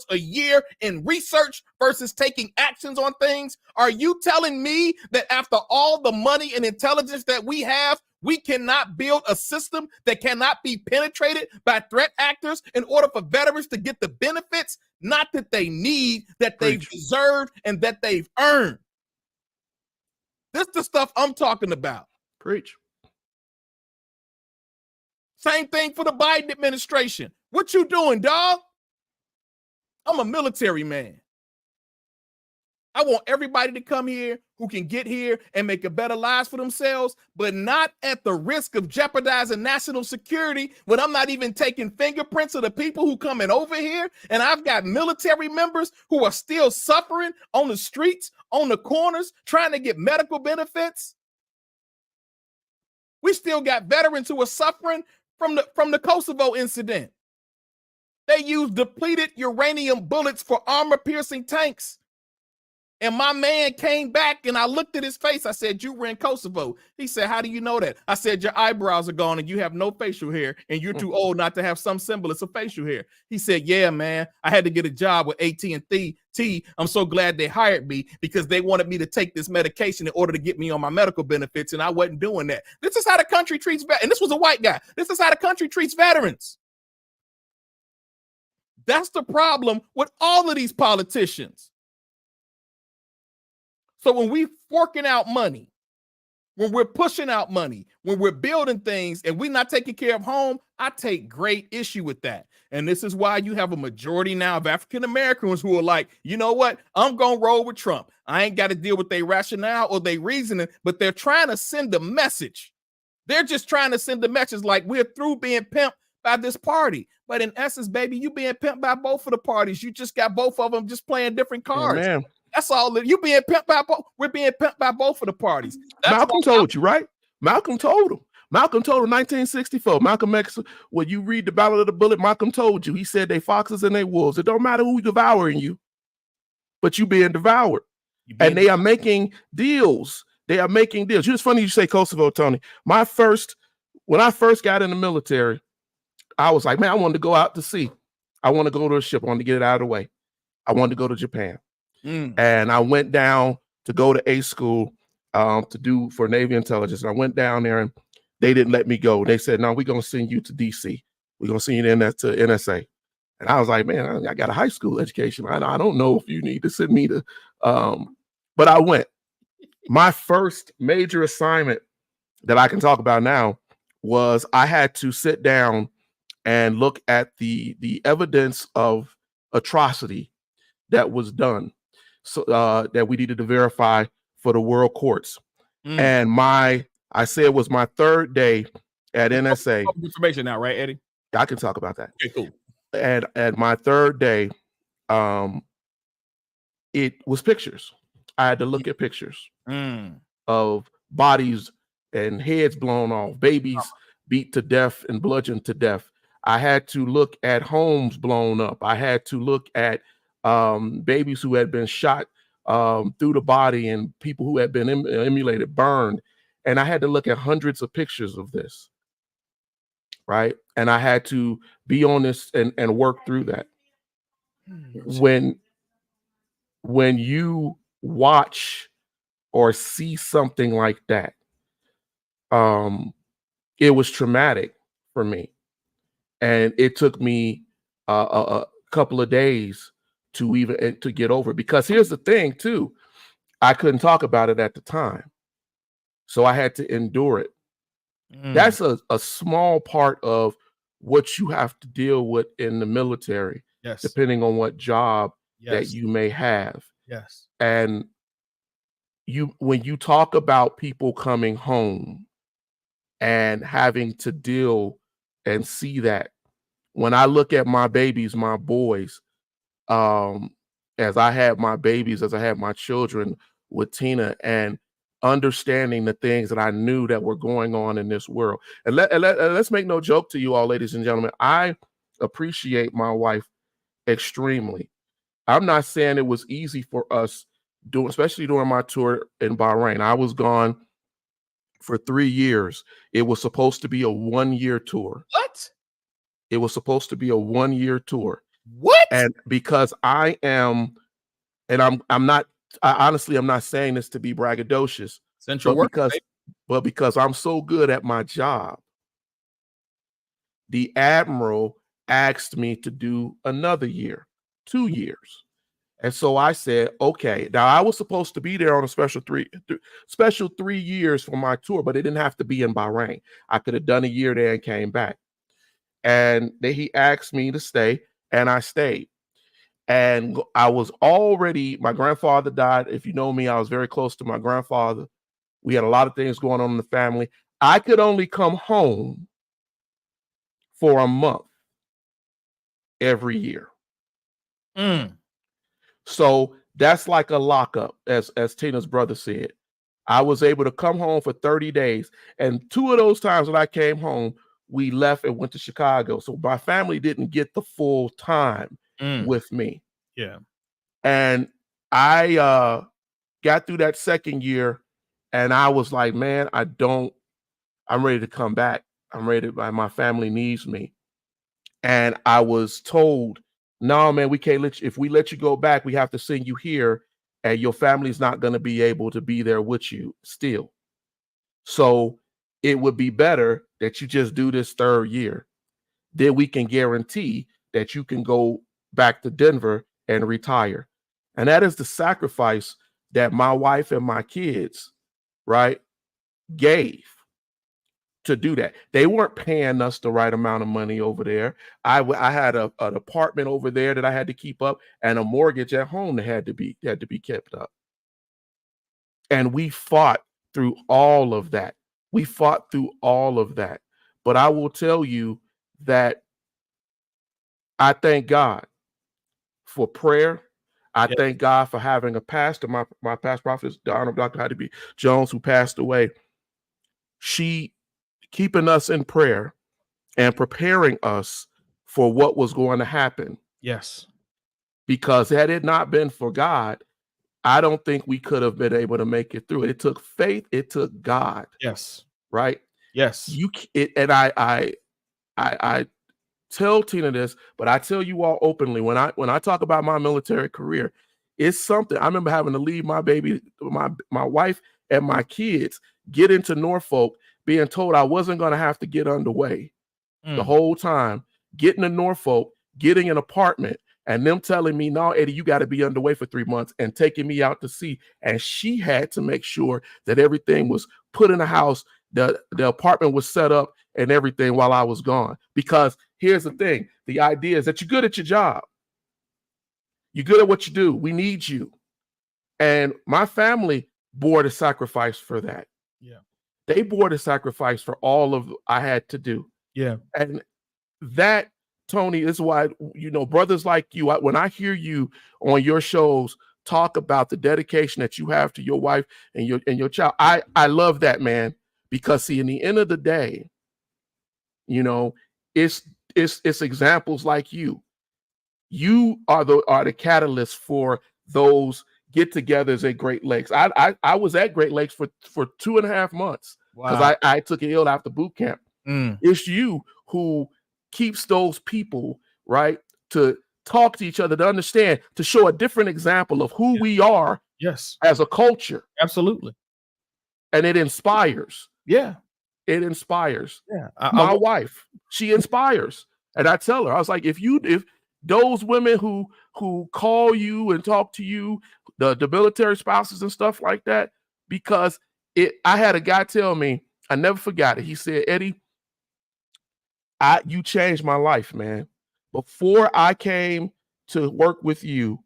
a year in research versus taking actions on things? Are you telling me that after all the money and intelligence that we have, we cannot build a system that cannot be penetrated by threat actors in order for veterans to get the benefits, not that they need, that they've deserved and that they've earned? This is the stuff I'm talking about. Preach. Same thing for the Biden administration. What you doing, dog? I'm a military man. I want everybody to come here who can get here and make a better lives for themselves, but not at the risk of jeopardizing national security when I'm not even taking fingerprints of the people who coming over here. And I've got military members who are still suffering on the streets, on the corners, trying to get medical benefits. We still got veterans who are suffering from the Kosovo incident. They used depleted uranium bullets for armor-piercing tanks. And my man came back and I looked at his face. I said, you were in Kosovo. He said, how do you know that? I said, your eyebrows are gone and you have no facial hair and you're too old not to have some semblance of facial hair. He said, yeah, man, I had to get a job with AT&T. I'm so glad they hired me because they wanted me to take this medication in order to get me on my medical benefits. And I wasn't doing that. This is how the country treats veterans. And this was a white guy. This is how the country treats veterans. That's the problem with all of these politicians. So when we forking out money, when we're pushing out money, when we're building things and we're not taking care of home, I take great issue with that. And this is why you have a majority now of African Americans who are like, you know what? I'm going to roll with Trump. I ain't got to deal with their rationale or their reasoning, but they're trying to send a message. They're just trying to send a message like we're through being pimped by this party. But in essence, baby, you being pimped by both of the parties. You just got both of them just playing different cards. Amen. That's all. You being pimped by both. We're being pimped by both of the parties. Malcolm told you, right? Malcolm told him. Malcolm told him 1964. Malcolm X, when you read the Ballad of the Bullet, Malcolm told you. He said they foxes and they wolves. It don't matter who's devouring you, but you being devoured. And they are making deals. They are making deals. It's funny you say Kosovo, Tony. When I first got in the military, I was like, man, I wanted to go out to sea. I want to go to a ship. I wanted to get it out of the way. I wanted to go to Japan. And I went down to go to A school to do for Navy intelligence. And I went down there and they didn't let me go. They said, no, we're going to send you to DC. We're going to send you to NSA. And I was like, man, I got a high school education. I don't know if you need to send me to, but I went. My first major assignment that I can talk about now was I had to sit down and look at the evidence of atrocity that was done. So that we needed to verify for the world courts. And I say it was my third day at NSA. Information now, right, Eddie? I can talk about that. Okay, cool. And at my third day, it was pictures. I had to look at pictures of bodies and heads blown off, babies beat to death and bludgeoned to death. I had to look at homes blown up. I had to look at babies who had been shot through the body and people who had been emulated, burned. And I had to look at hundreds of pictures of this, right? And I had to be on this and work through that. When you watch or see something like that, it was traumatic for me. And it took me a couple of days to get over it. Because here's the thing too, I couldn't talk about it at the time. So I had to endure it. That's a small part of what you have to deal with in the military, depending on what job that you may have. And when you talk about people coming home and having to deal and see that, when I look at my babies, my boys, as I had my babies, as I had my children with Tina, and understanding the things that I knew that were going on in this world. And let's make no joke to you all, ladies and gentlemen, I appreciate my wife extremely. I'm not saying it was easy for us, especially during my tour in Bahrain. I was gone for 3 years. It was supposed to be a 1-year tour. What? It was supposed to be a 1-year tour. What? And because I am, and I'm not, honestly, I'm not saying this to be braggadocious, but because I'm so good at my job, the Admiral asked me to do another year, 2 years. And so I said, okay, now I was supposed to be there on a special 3 years for my tour, but it didn't have to be in Bahrain. I could have done a year there and came back. And then he asked me to stay, and I stayed. And I was already, my grandfather died. If you know me, I was very close to my grandfather. We had a lot of things going on in the family. I could only come home for a month every year. So that's like a lockup, as Tina's brother said. I was able to come home for 30 days. And 2 of those times when I came home, we left and went to Chicago. So my family didn't get the full time with me. Yeah. And I got through that second year and I was like, man, I'm ready to come back. I'm ready my family needs me. And I was told, no, man, we can't let you, if we let you go back, we have to send you here and your family's not going to be able to be there with you still. So it would be better that you just do this 3rd year. Then we can guarantee that you can go back to Denver and retire. And that is the sacrifice that my wife and my kids, right, gave to do that. They weren't paying us the right amount of money over there. I had an apartment over there that I had to keep up and a mortgage at home that had to be kept up. And we fought through all of that. But I will tell you that I thank God for prayer. I thank God for having a pastor. My past prophet is Dr. Hattie B. Jones, who passed away. She keeping us in prayer and preparing us for what was going to happen. Yes. Because had it not been for God, I don't think we could have been able to make it through it. It took faith. It took God. Yes. Right. Yes. I tell Tina this, but I tell you all openly, when I talk about my military career, it's something. I remember having to leave my baby, my wife and my kids, get into Norfolk, being told I wasn't going to have to get underway the whole time, getting to Norfolk, getting an apartment, and them telling me, no, Eddie, you got to be underway for 3 months, and taking me out to sea. And she had to make sure that everything was put in the house, the apartment was set up and everything while I was gone. Because here's the thing. The idea is that you're good at your job. You're good at what you do. We need you. And my family bore the sacrifice for that. Yeah. They bore the sacrifice for all of I had to do. Yeah. And that, Tony, is why, brothers like you, when I hear you on your shows talk about the dedication that you have to your wife and your child, I love that, man. Because see, in the end of the day, it's examples like you. You are the catalyst for those get-togethers at Great Lakes. I was at Great Lakes for 2.5 months because Wow. I took it ill after boot camp. It's you who keeps those people, right, to talk to each other, to understand, to show a different example of who we are as a culture. Absolutely. And it inspires. Yeah. It inspires. Yeah. My wife, she inspires. And I tell her, I was like, if those women who call you and talk to you, the military spouses and stuff like that, because I had a guy tell me, I never forgot it. He said, Eddie, you changed my life, man. Before I came to work with you,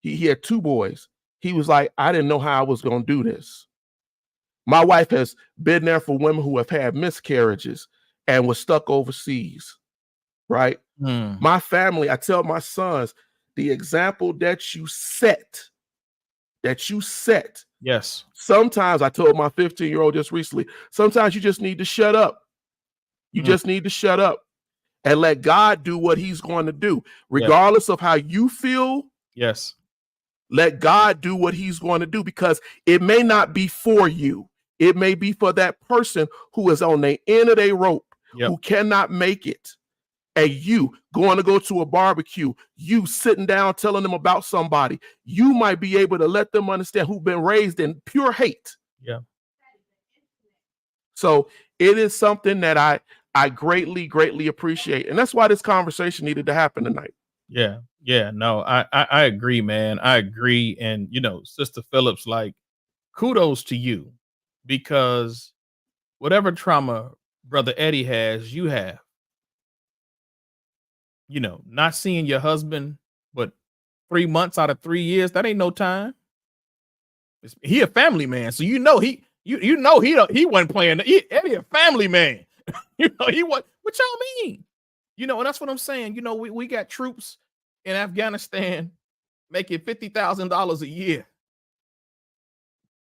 he had 2 boys. He was like, I didn't know how I was going to do this. My wife has been there for women who have had miscarriages and was stuck overseas, right? My family, I tell my sons, the example that you set. Yes. Sometimes I told my 15-year-old just recently, sometimes you just need to shut up. You just need to shut up and let God do what he's going to do. Regardless of how you feel. Yes. Let God do what he's going to do, because it may not be for you. It may be for that person who is on the end of their rope, who cannot make it. And you going to go to a barbecue, you sitting down telling them about somebody, you might be able to let them understand, who've been raised in pure hate. Yeah. So it is something that I greatly, greatly appreciate. And that's why this conversation needed to happen tonight. Yeah. Yeah. No, I agree, man. I agree. And, Sister Phillips, like, kudos to you, because whatever trauma Brother Eddie has, you have. Not seeing your husband, but 3 months out of 3 years, that ain't no time. He a family man, so he wasn't playing. Eddie a family man. He what y'all mean? And that's what I'm saying. We got troops in Afghanistan making $50,000 a year,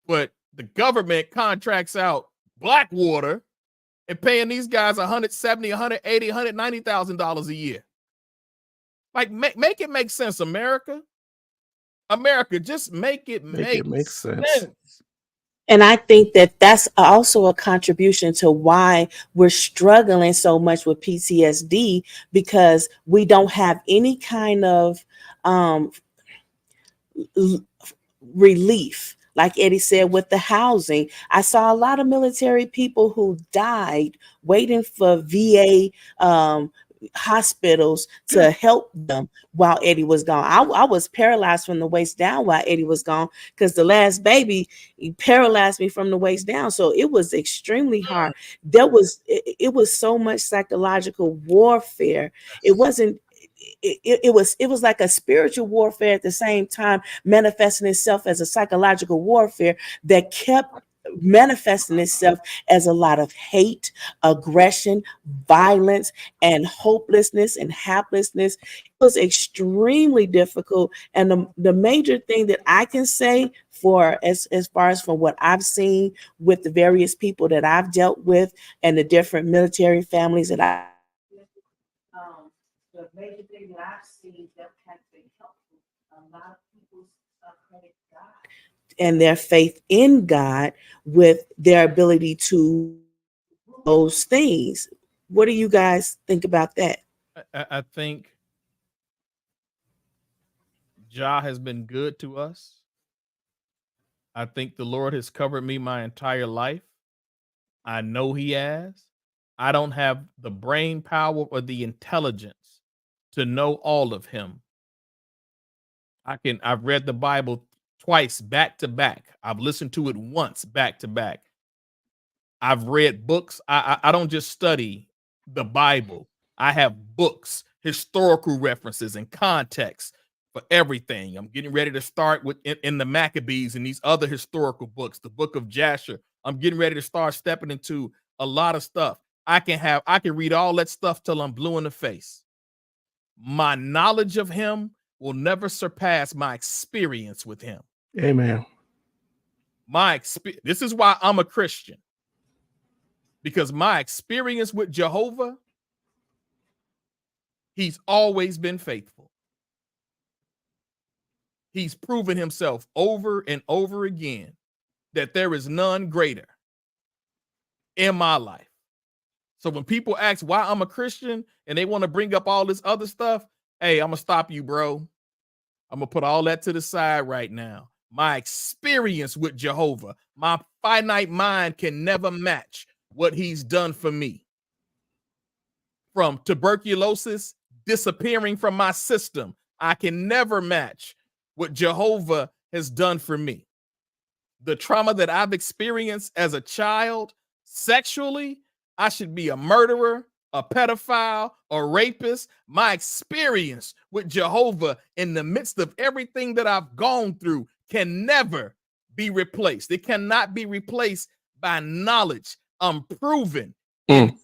but the government contracts out Blackwater and paying these guys $170,000, $180,000, $190,000 a year. Like, make it make sense, America. America, just make it make sense. And I think that that's also a contribution to why we're struggling so much with PTSD, because we don't have any kind of relief. Like Eddie said, with the housing, I saw a lot of military people who died waiting for VA hospitals to help them while Eddie was gone. I was paralyzed from the waist down while Eddie was gone, because the last baby, he paralyzed me from the waist down. So it was extremely hard. It was so much psychological warfare. It wasn't. It was like a spiritual warfare at the same time, manifesting itself as a psychological warfare that kept manifesting itself as a lot of hate, aggression, violence, and hopelessness and haplessness. It was extremely difficult. And the major thing that I can say, for as far as from what I've seen with the various people that I've dealt with and the different military families that the major thing that I've seen that has been helpful, a lot of people credit God and their faith in God with their ability to do those things. What do you guys think about that? I think Jah has been good to us. I think the Lord has covered me my entire life. I know he has. I don't have the brain power or the intelligence to know all of him. I've read the Bible twice back to back. I've listened to it once back to back. I've read books. I don't just study the Bible. I have books, historical references and context, for everything. I'm getting ready to start with in the Maccabees and these other historical books, the book of Jasher. I'm getting ready to start stepping into a lot of stuff. I can read all that stuff till I'm blue in the face. My knowledge of him will never surpass my experience with him. Amen. This is why I'm a Christian. Because my experience with Jehovah, he's always been faithful. He's proven himself over and over again that there is none greater in my life. So when people ask why I'm a Christian and they want to bring up all this other stuff, hey, I'm going to stop you, bro. I'm going to put all that to the side right now. My experience with Jehovah, my finite mind can never match what he's done for me. From tuberculosis disappearing from my system, I can never match what Jehovah has done for me. The trauma that I've experienced as a child sexually, I should be a murderer, a pedophile, a rapist. My experience with Jehovah in the midst of everything that I've gone through can never be replaced. It cannot be replaced by knowledge. I'm proven in him.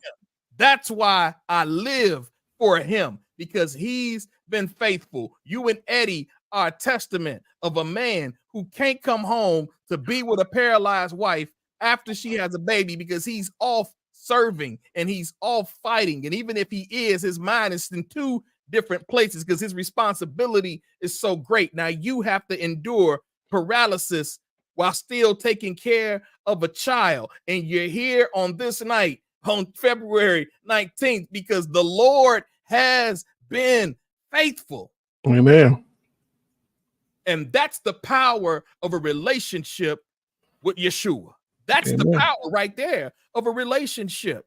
That's why I live for him, because he's been faithful. You and Eddie are a testament of a man who can't come home to be with a paralyzed wife after she has a baby because he's off serving and he's off fighting. And even if he is, his mind is in two different places because his responsibility is so great. Now you have to endure paralysis while still taking care of a child. And you're here on this night on February 19th because the Lord has been faithful. Amen. And that's the power of a relationship with Yeshua. That's Amen. the power right there of a relationship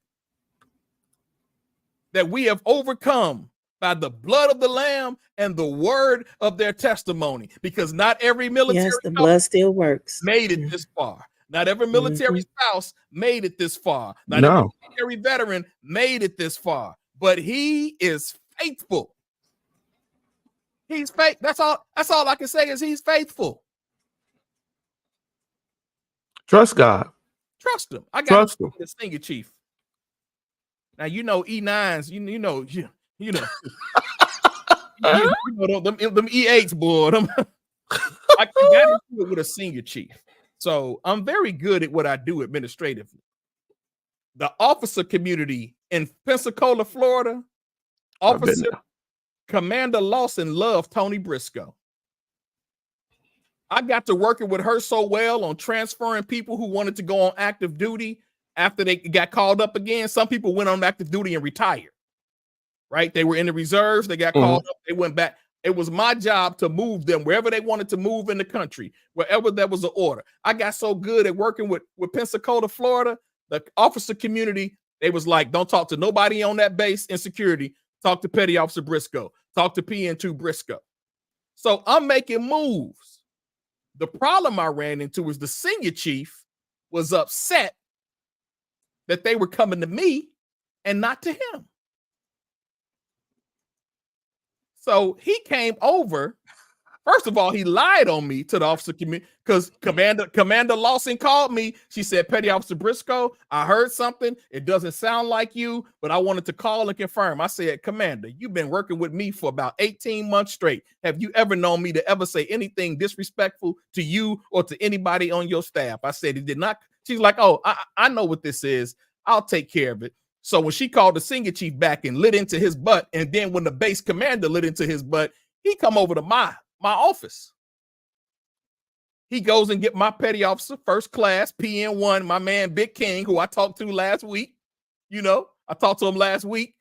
that we have overcome by the blood of the Lamb and the word of their testimony. Because not every military the blood still works. made it this far. Not every military spouse made it this far. Not No. every military veteran made it this far. But he is faithful. He's faithful. That's all I can say is he's faithful. Trust God. Trust him. I got Trust him. the senior chief. Now you know E9s. You know you know them E8s, boy. I got to do it with a senior chief. So I'm very good at what I do administratively. The officer community in Pensacola, Florida, Officer Commander Lawson loved Tony Briscoe. I got to working with her so well on transferring people who wanted to go on active duty after they got called up again. Some people went on active duty and retired, right? They were in the reserves. They got called up. They went back. It was my job to move them wherever they wanted to move in the country, wherever there was an order. I got so good at working with Pensacola, Florida, the officer community, they was like, don't talk to nobody on that base in security. Talk to Petty Officer Briscoe. Talk to PN2 Briscoe. So I'm making moves. The problem I ran into was the senior chief was upset that they were coming to me and not to him. So he came over. First of all, he lied on me to the officer community because Commander Lawson called me. She said, Petty Officer Briscoe, I heard something. It doesn't sound like you, but I wanted to call and confirm. I said, Commander, you've been working with me for about 18 months straight. Have you ever known me to ever say anything disrespectful to you or to anybody on your staff? I said, it did not. She's like, oh, I know what this is. I'll take care of it. So when she called the senior chief back and lit into his butt, and then when the base commander lit into his butt, he come over to my office. He goes and get my petty officer, first class, PN1, my man Big King, who I talked to last week. I talked to him last week,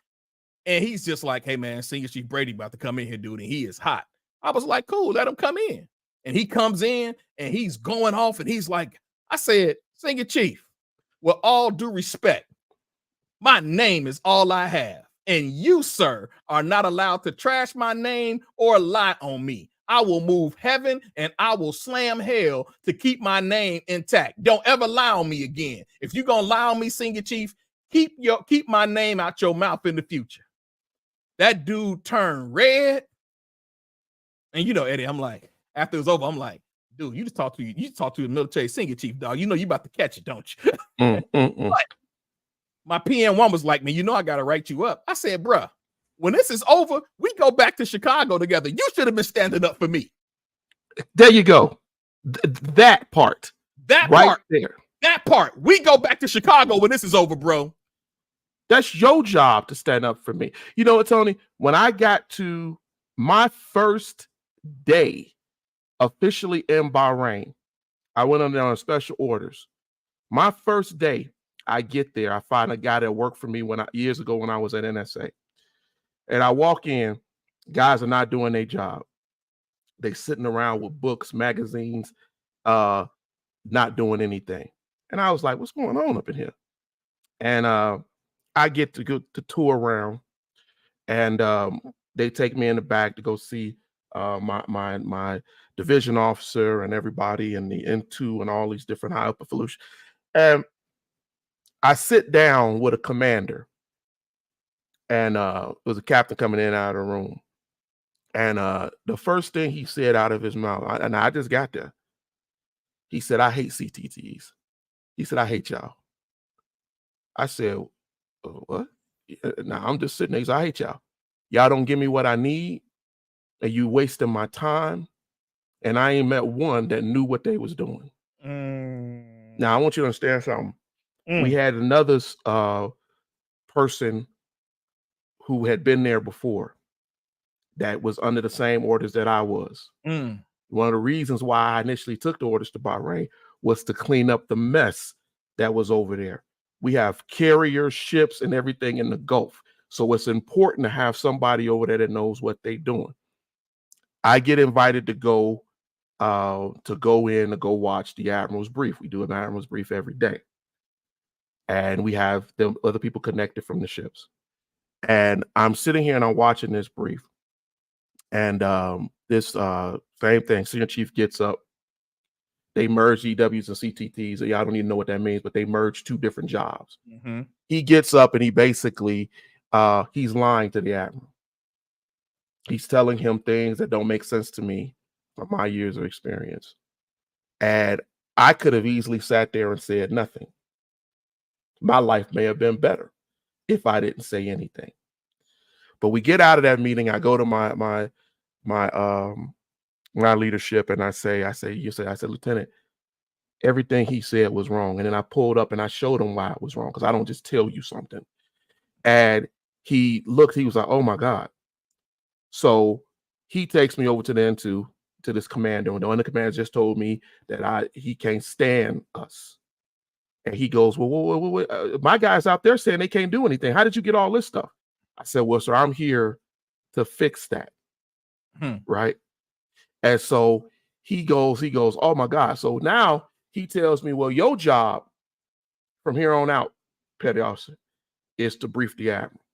and he's just like, hey, man, Senior Chief Brady about to come in here, dude, and he is hot. I was like, cool, let him come in. And he comes in, and he's going off, and he's like, I said, Senior Chief, with all due respect, my name is all I have. And you, sir, are not allowed to trash my name or lie on me. I will move heaven and I will slam hell to keep my name intact. Don't ever lie on me again. If you're going to lie on me, Senior Chief, keep my name out your mouth in the future. That dude turned red. And you know, Eddie, I'm like, after it was over, I'm like, dude, you talk to the military senior chief, dog. You know you about to catch it, don't you? But my PN1 was like, man, you know I gotta write you up. I said, bruh, when this is over, we go back to Chicago together. You should have been standing up for me. There you go. That part. That right part. there. That part. We go back to Chicago when this is over, bro. That's your job to stand up for me. You know what, Tony? When I got to my first day officially in Bahrain, I went on there on special orders. My first day, I get there. I find a guy that worked for me years ago when I was at NSA. And I walk in, guys are not doing their job. They sitting around with books, magazines, not doing anything. And I was like, what's going on up in here? And I get to go to tour around, and they take me in the back to go see my division officer and everybody and the N2 and all these different high upper Felucia. And I sit down with a commander, and it was a captain coming in and out of the room. And the first thing he said out of his mouth, and I just got there, he said, I hate CTTs. He said, I hate y'all. I said, what? Nah, I'm just sitting there. He said, I hate y'all. Y'all don't give me what I need, and you wasting my time. And I ain't met one that knew what they was doing. Now, I want you to understand something. We had another person who had been there before that was under the same orders that I was. One of the reasons why I initially took the orders to Bahrain was to clean up the mess that was over there. We have carrier ships and everything in the Gulf. So it's important to have somebody over there that knows what they're doing. I get invited to go in to go watch the Admiral's Brief. We do an Admiral's Brief every day. And we have the other people connected from the ships. And I'm sitting here and I'm watching this brief. And this same thing, senior chief gets up. They merge EWs and CTTs. Y'all don't even know what that means, but they merge two different jobs. He gets up and he basically, he's lying to the admiral. He's telling him things that don't make sense to me from my years of experience. And I could have easily sat there and said nothing. My life may have been better if I didn't say anything. But we get out of that meeting. I go to my leadership and I said, Lieutenant, everything he said was wrong. And then I pulled up and I showed him why it was wrong, because I don't just tell you something. And he looked, he was like, oh my God. So he takes me over to the N2 to this commander. And the commander just told me that he can't stand us. And he goes, well, my guys out there saying they can't do anything. How did you get all this stuff? I said, well, sir, I'm here to fix that. Right. And so he goes, oh my God. So now he tells me, well, your job from here on out, petty officer, is to brief the admiral.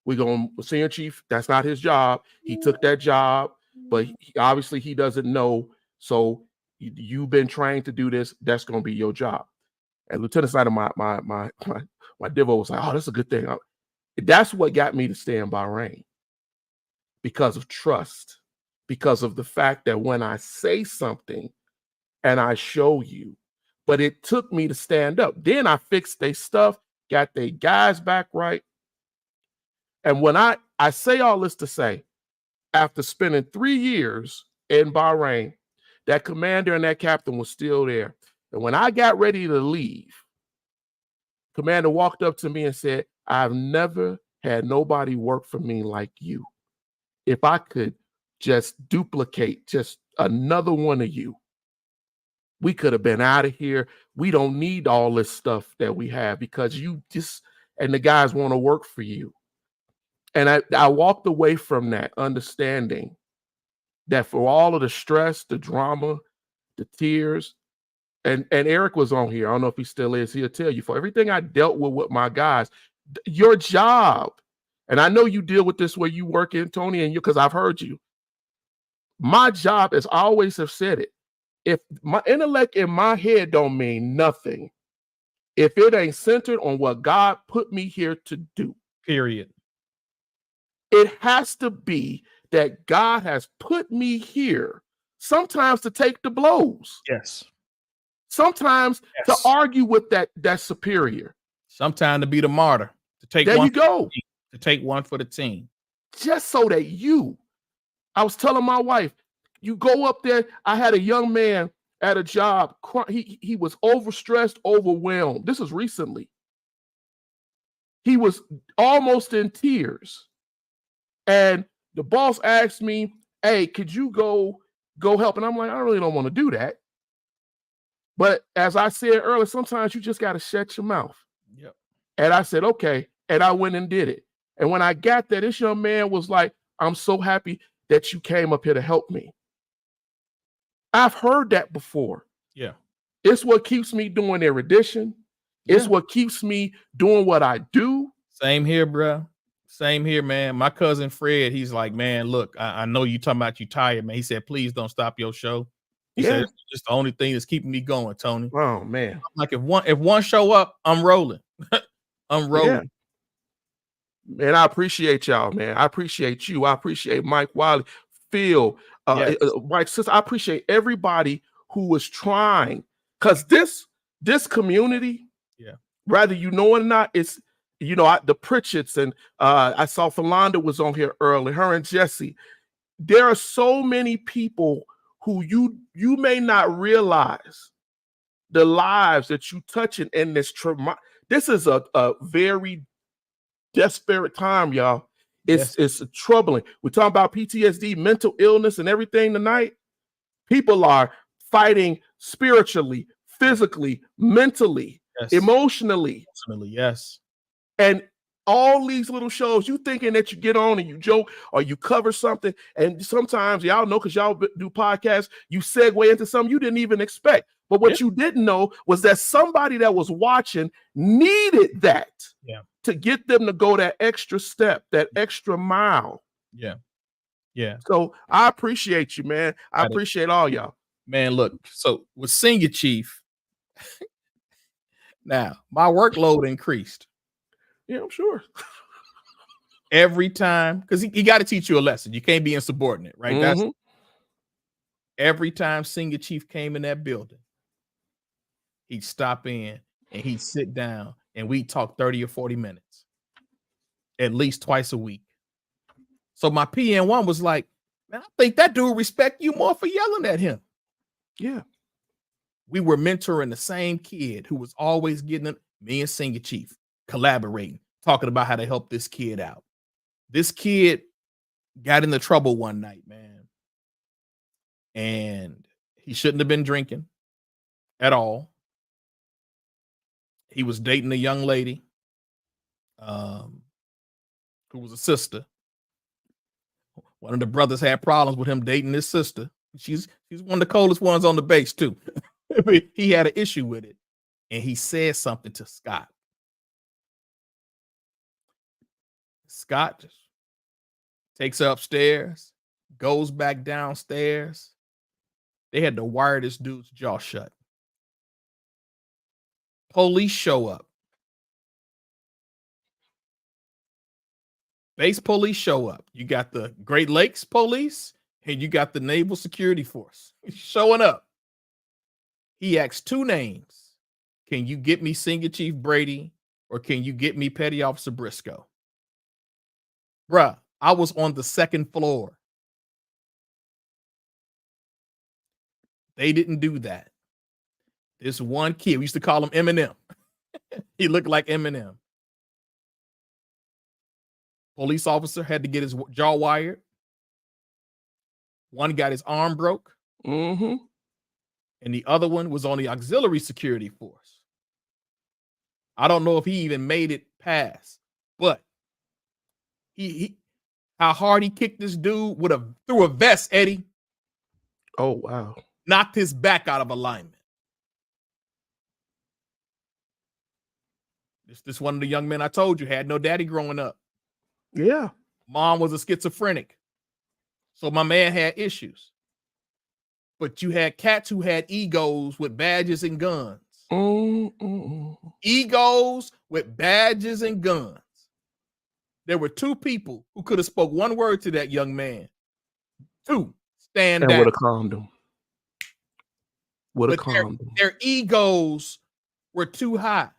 We're going to senior chief. That's not his job. He took that job, but obviously he doesn't know. So you've been trained to do this. That's going to be your job. And Lieutenant Snyder, my divo was like, oh, that's a good thing. That's what got me to stay in Bahrain, because of trust, because of the fact that when I say something and I show you, but it took me to stand up. Then I fixed their stuff, got their guys back right. And when I say all this to say, after spending 3 years in Bahrain, that commander and that captain was still there. And when I got ready to leave, commander walked up to me and said, I've never had nobody work for me like you. If I could just duplicate just another one of you, we could have been out of here. We don't need all this stuff that we have, because you just, and the guys want to work for you. And I walked away from that understanding that for all of the stress, the drama, the tears, and Eric was on here. I don't know if he still is. He'll tell you, for everything I dealt with my guys, your job, and I know you deal with this where you work in, Tony, and because I've heard you. My job, as I always have said it, if my intellect in my head don't mean nothing, if it ain't centered on what God put me here to do, period, it has to be that God has put me here, sometimes to take the blows, Yes. sometimes to argue with that superior. Sometimes to be the martyr, to take There one you go. to take one for the team. Just so that I was telling my wife, you go up there. I had a young man at a job. He was overstressed, overwhelmed. This was recently. He was almost in tears. And the boss asked me, hey, could you go help? And I'm like, I really don't want to do that. But as I said earlier, sometimes you just got to shut your mouth. Yep. And I said, okay. And I went and did it. And when I got there, this young man was like, I'm so happy that you came up here to help me. I've heard that before. Yeah. It's what keeps me doing Erudition. It's what keeps me doing what I do. Same here, bro. Same here, man. My cousin Fred, he's like, man, look, I know you talking about you tired, man. He said, please don't stop your show. He said, it's just the only thing that's keeping me going, Tony. Oh, man. Like if one show up, I'm rolling. I'm rolling. Yeah. Man, I appreciate y'all, man. I appreciate you. I appreciate Mike Wiley, Phil, Mike Sister. I appreciate everybody who was trying, because this community, whether you know it or not, it's, the Pritchetts, and I saw Philanda was on here early, her and Jesse. There are so many people who you may not realize the lives that you touching in this trauma. This is a very desperate time, y'all. It's troubling. We're talking about PTSD, mental illness, and everything tonight. People are fighting spiritually, physically, mentally, emotionally. Yes. And all these little shows, you thinking that you get on and you joke or you cover something, and sometimes y'all know, because y'all do podcasts, you segue into something you didn't even expect. But what you didn't know was that somebody that was watching needed that to get them to go that extra step, that extra mile. Yeah. So I appreciate you, man. I appreciate all y'all. Man, look, so with Senior Chief, now my workload increased. Yeah, I'm sure. Every time, because he got to teach you a lesson. You can't be insubordinate, right? That's every time Senior Chief came in that building, he'd stop in and he'd sit down and we'd talk 30 or 40 minutes, at least twice a week. So my PN1 was like, man, I think that dude respect you more for yelling at him. Yeah. We were mentoring the same kid who was always getting it. Me and Senior Chief collaborating, talking about how to help this kid out. This kid got into trouble one night, man. And he shouldn't have been drinking at all. He was dating a young lady who was a sister. One of the brothers had problems with him dating his sister. She's one of the coldest ones on the base, too. He had an issue with it. And he said something to Scott. Scott just takes her upstairs, goes back downstairs. They had to wire this dude's jaw shut. Police show up. Base police show up. You got the Great Lakes police and you got the Naval Security Force showing up. He asked two names. Can you get me Senior Chief Brady, or can you get me Petty Officer Briscoe? Bruh, I was on the second floor. They didn't do that. This one kid, we used to call him Eminem. He looked like Eminem. Police officer had to get his jaw wired. One got his arm broke. Mm-hmm. And the other one was on the auxiliary security force. I don't know if he even made it past, but he how hard he kicked this dude through a vest, Eddie. Oh, wow. Knocked his back out of alignment. This one of the young men I told you had no daddy growing up. Yeah. Mom was a schizophrenic. So my man had issues. But you had cats who had egos with badges and guns. Egos with badges and guns. There were two people who could have spoke one word to that young man 2, stand And down. with a condom. With a But condom. their egos were too high.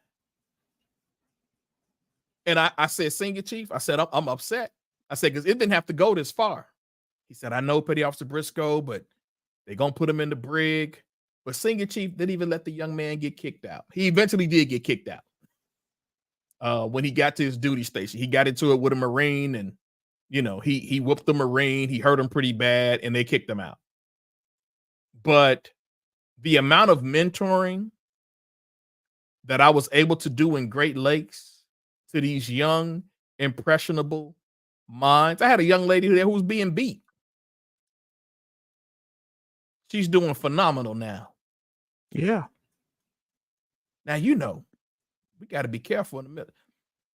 And I said, Senior Chief, I said, I'm upset. I said, because it didn't have to go this far. He said, I know Petty Officer Briscoe, but they're going to put him in the brig. But Senior Chief didn't even let the young man get kicked out. He eventually did get kicked out. When he got to his duty station, he got into it with a Marine, and, you know, he whooped the Marine. He hurt him pretty bad, and they kicked him out. But the amount of mentoring that I was able to do in Great Lakes to these young, impressionable minds. I had a young lady there who was being beat. She's doing phenomenal now. Yeah. Now, you know, we got to be careful in the middle.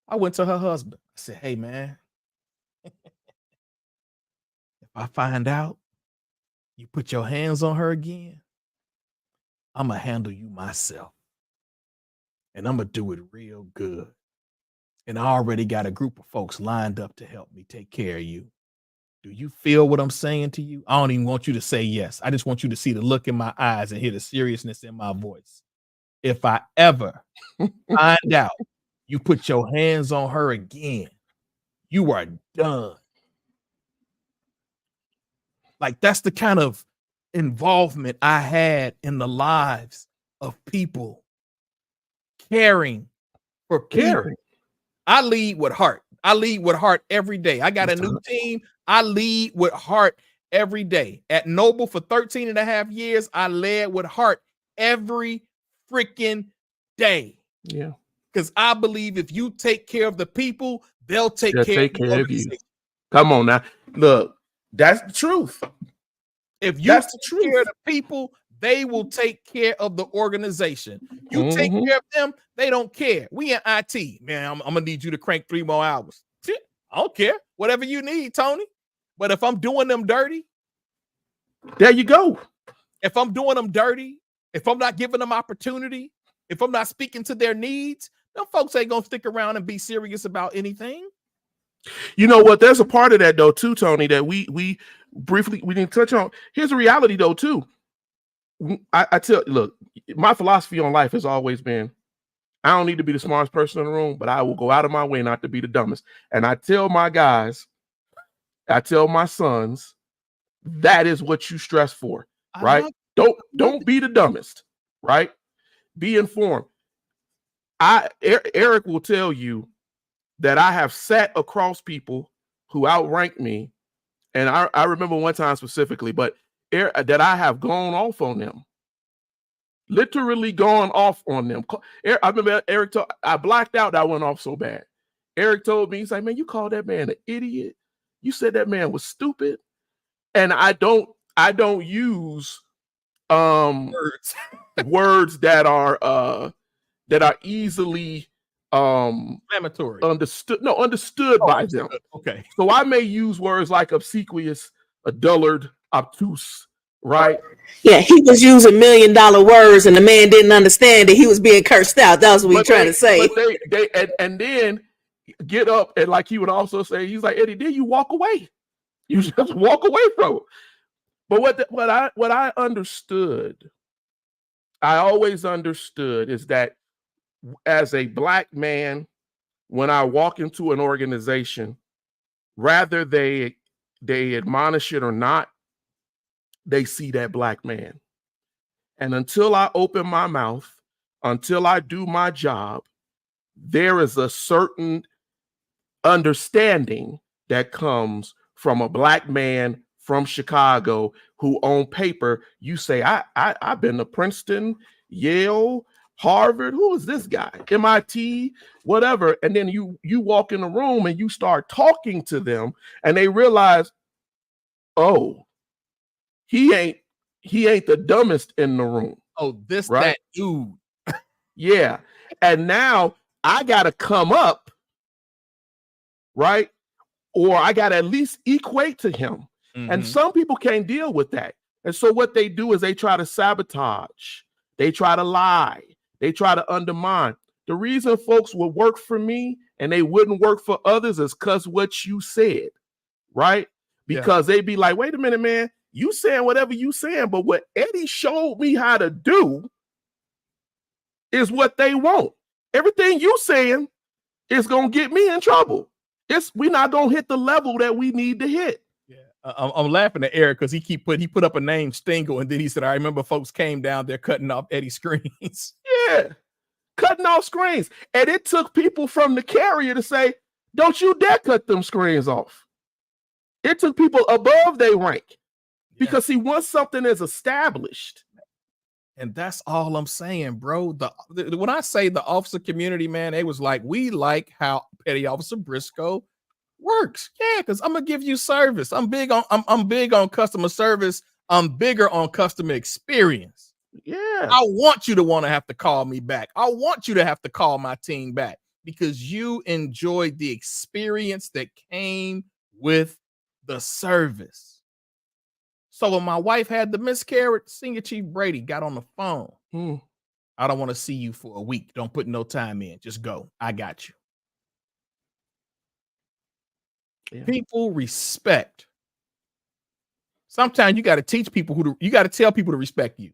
I went to her husband. I said, hey, man, if I find out you put your hands on her again, I'm going to handle you myself. And I'm going to do it real good. And I already got a group of folks lined up to help me take care of you. Do you feel what I'm saying to you? I don't even want you to say yes. I just want you to see the look in my eyes and hear the seriousness in my voice. If I ever find out you put your hands on her again, you are done. Like, that's the kind of involvement I had in the lives of people, caring for people. I lead with heart. I lead with heart every day. I got a new team. I lead with heart every day. At Noble for 13 and a half years, I led with heart every freaking day. Yeah. Because I believe if you take care of the people, they'll take care of you. Come on now. Look, that's the truth. If you take care of the people, they will take care of the organization. You take care of them, they don't care. We in IT, man. I'm gonna need you to crank 3 more hours. Shit, I don't care. Whatever you need, Tony. But if I'm doing them dirty, there you go. If I'm doing them dirty, if I'm not giving them opportunity, if I'm not speaking to their needs, them folks ain't gonna stick around and be serious about anything. You know what? There's a part of that though, too, Tony, that we briefly didn't touch on. Here's a reality though, too. I tell, look, my philosophy on life has always been, I don't need to be the smartest person in the room, but I will go out of my way not to be the dumbest. And I tell my guys, I tell my sons, that is what you stress for, right? Don't be the dumbest, right? Be informed. Eric will tell you that I have sat across people who outrank me, and I remember one time specifically, but that I have gone off on them, literally gone off on them. I remember Eric I blacked out. I went off so bad. Eric told me, he's like, man, you called that man an idiot. You said that man was stupid. And I don't use words that are easily inflammatory, understood by them. Okay. So I may use words like obsequious, dullard, obtuse, right? Yeah, he was using $1 million words and the man didn't understand that he was being cursed out. That was what he trying to say. But and then get up and, like he would also say, he's like, Eddie, then you walk away. You just walk away from it. But what I understood, I always understood, is that as a Black man, when I walk into an organization, rather they admonish it or not, they see that Black man. And until I open my mouth, until I do my job, there is a certain understanding that comes from a Black man from Chicago who, on paper, you say, I've been to Princeton, Yale, Harvard. Who is this guy? MIT, whatever. And then you walk in the room and you start talking to them, and they realize, oh, he ain't the dumbest in the room. Oh, this, right? That dude. Yeah. And now I gotta come up, right? Or I gotta at least equate to him. And some people can't deal with that. And so what they do is they try to sabotage. They try to lie. They try to undermine. The reason folks will work for me and they wouldn't work for others is because what you said, right? because they be like, wait a minute, man, you saying whatever you saying, but what Eddie showed me how to do is what they want. Everything you saying is gonna get me in trouble. We're not gonna hit the level that we need to hit. Yeah, I'm laughing at Eric because he put up a name Stingle, and then he said, "I remember folks came down there cutting off Eddie's screens." Yeah, cutting off screens, and it took people from the carrier to say, "Don't you dare cut them screens off." It took people above their rank because see, once something is established. And that's all I'm saying, bro. When I say the officer community, man, it was like, we like how Petty Officer Briscoe works. Yeah, because I'm gonna give you service. I'm big on customer service. I'm bigger on customer experience. Yeah. I want you to want to have to call me back. I want you to have to call my team back because you enjoyed the experience that came with the service. So when my wife had the miscarriage, Senior Chief Brady got on the phone. I don't want to see you for a week. Don't put no time in. Just go. I got you. Yeah. People respect. Sometimes you got to teach people you got to tell people to respect you.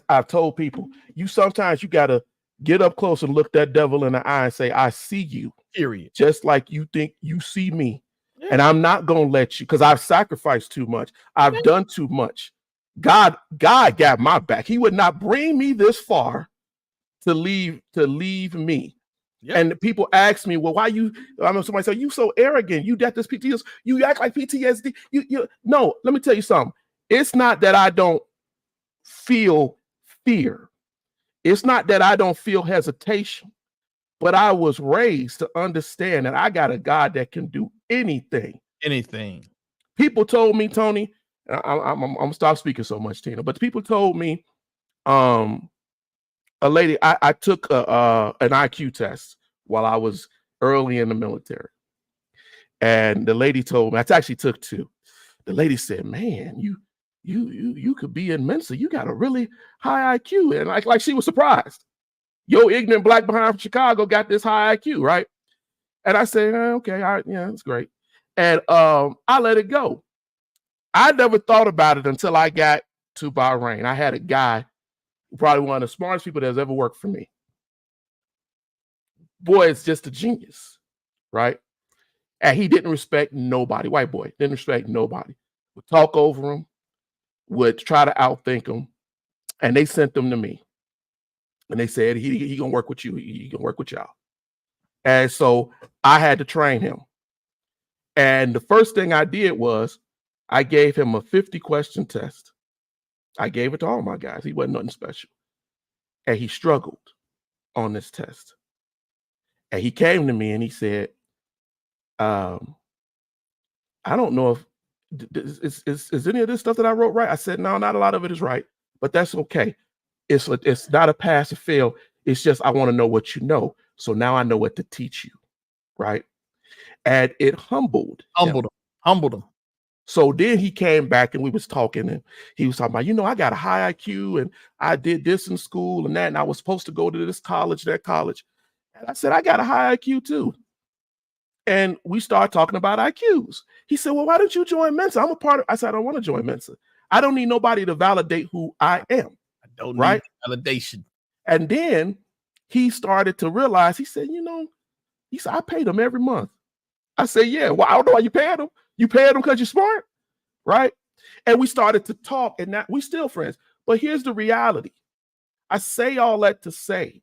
I've told people, sometimes you got to get up close and look that devil in the eye and say, I see you. Period. Just like you think you see me. Yeah. And I'm not going to let you, because I've sacrificed too much. I've done too much. God got my back. He would not bring me this far to leave me. Yep. And people ask me, well, why somebody say, you so arrogant. You got this PTSD. You act like PTSD. No, let me tell you something. It's not that I don't feel fear. It's not that I don't feel hesitation. But I was raised to understand that I got a God that can do anything. Anything. People told me, Tony, I'm gonna stop speaking so much, Tina. But people told me, a lady, I took an IQ test while I was early in the military, and the lady told me, I actually took two. The lady said, "Man, you could be in Mensa. You got a really high IQ," and like she was surprised. Yo, ignorant black behind from Chicago got this high IQ, right? And I said, okay, all right, yeah, it's great. And I let it go. I never thought about it until I got to Bahrain. I had a guy, probably one of the smartest people that's ever worked for me. Boy, it's just a genius, right? And he didn't respect nobody. White boy, didn't respect nobody. Would talk over him, would try to outthink him, and they sent them to me. And they said, he gonna work with you. He gonna work with y'all. And so I had to train him. And the first thing I did was I gave him a 50-question test. I gave it to all my guys. He wasn't nothing special. And he struggled on this test. And he came to me and he said, I don't know if is any of this stuff that I wrote right? I said, no, not a lot of it is right, but that's okay. It's not a pass or fail. It's just I want to know what you know. So now I know what to teach you, right? And it humbled him. So then he came back and we was talking, and he was talking about, I got a high IQ and I did this in school and that, and I was supposed to go to this college, that college. And I said, I got a high IQ too. And we started talking about IQs. He said, well, why don't you join Mensa? I said, I don't want to join Mensa. I don't need nobody to validate who I am. I don't need validation. And then he started to realize, he said, I paid him every month. I said, yeah, well, I don't know why you paid him. You paid him because you're smart, right? And we started to talk, and now we still friends. But here's the reality. I say all that to say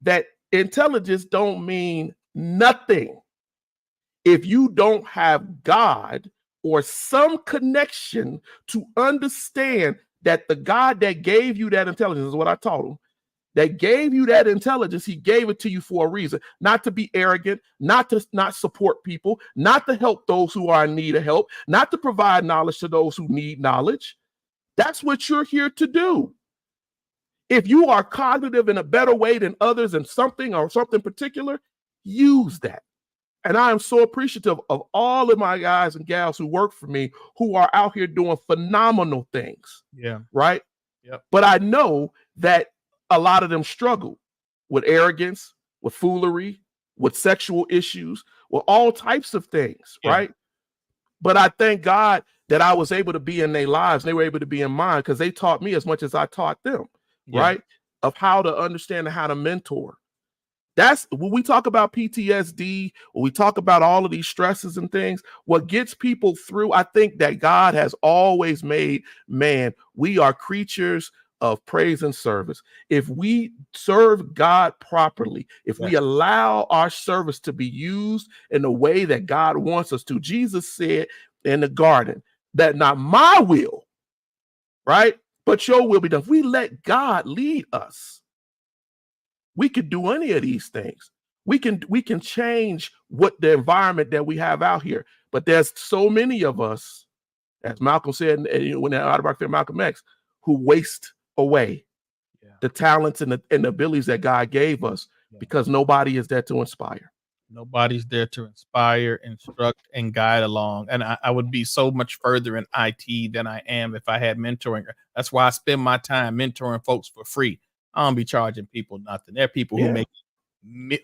that intelligence don't mean nothing if you don't have God or some connection to understand that the God that gave you that intelligence is what I taught him. That gave you that intelligence, he gave it to you for a reason, not to be arrogant, not to not support people, not to help those who are in need of help, not to provide knowledge to those who need knowledge. That's what you're here to do. If you are cognitive in a better way than others in something or something particular, use that. And I am so appreciative of all of my guys and gals who work for me, who are out here doing phenomenal things. Yeah. Right? Yep. But I know that a lot of them struggle with arrogance, with foolery, with sexual issues, with all types of things, right? But I thank God that I was able to be in their lives. And they were able to be in mine because they taught me as much as I taught them, right? Of how to understand and how to mentor. That's when we talk about PTSD, when we talk about all of these stresses and things, what gets people through, I think that God has always made man, we are creatures of praise and service. If we serve God properly, if we allow our service to be used in the way that God wants us to, Jesus said in the garden that not my will, right, but your will be done. If we let God lead us, we could do any of these things. We can change what the environment that we have out here. But there's so many of us, as Malcolm said when the autobiography of Malcolm X, who waste away the talents and the abilities that God gave us because nobody is there to inspire. Nobody's there to inspire, instruct, and guide along. And I would be so much further in IT than I am if I had mentoring. That's why I spend my time mentoring folks for free. I don't be charging people nothing. There are people who make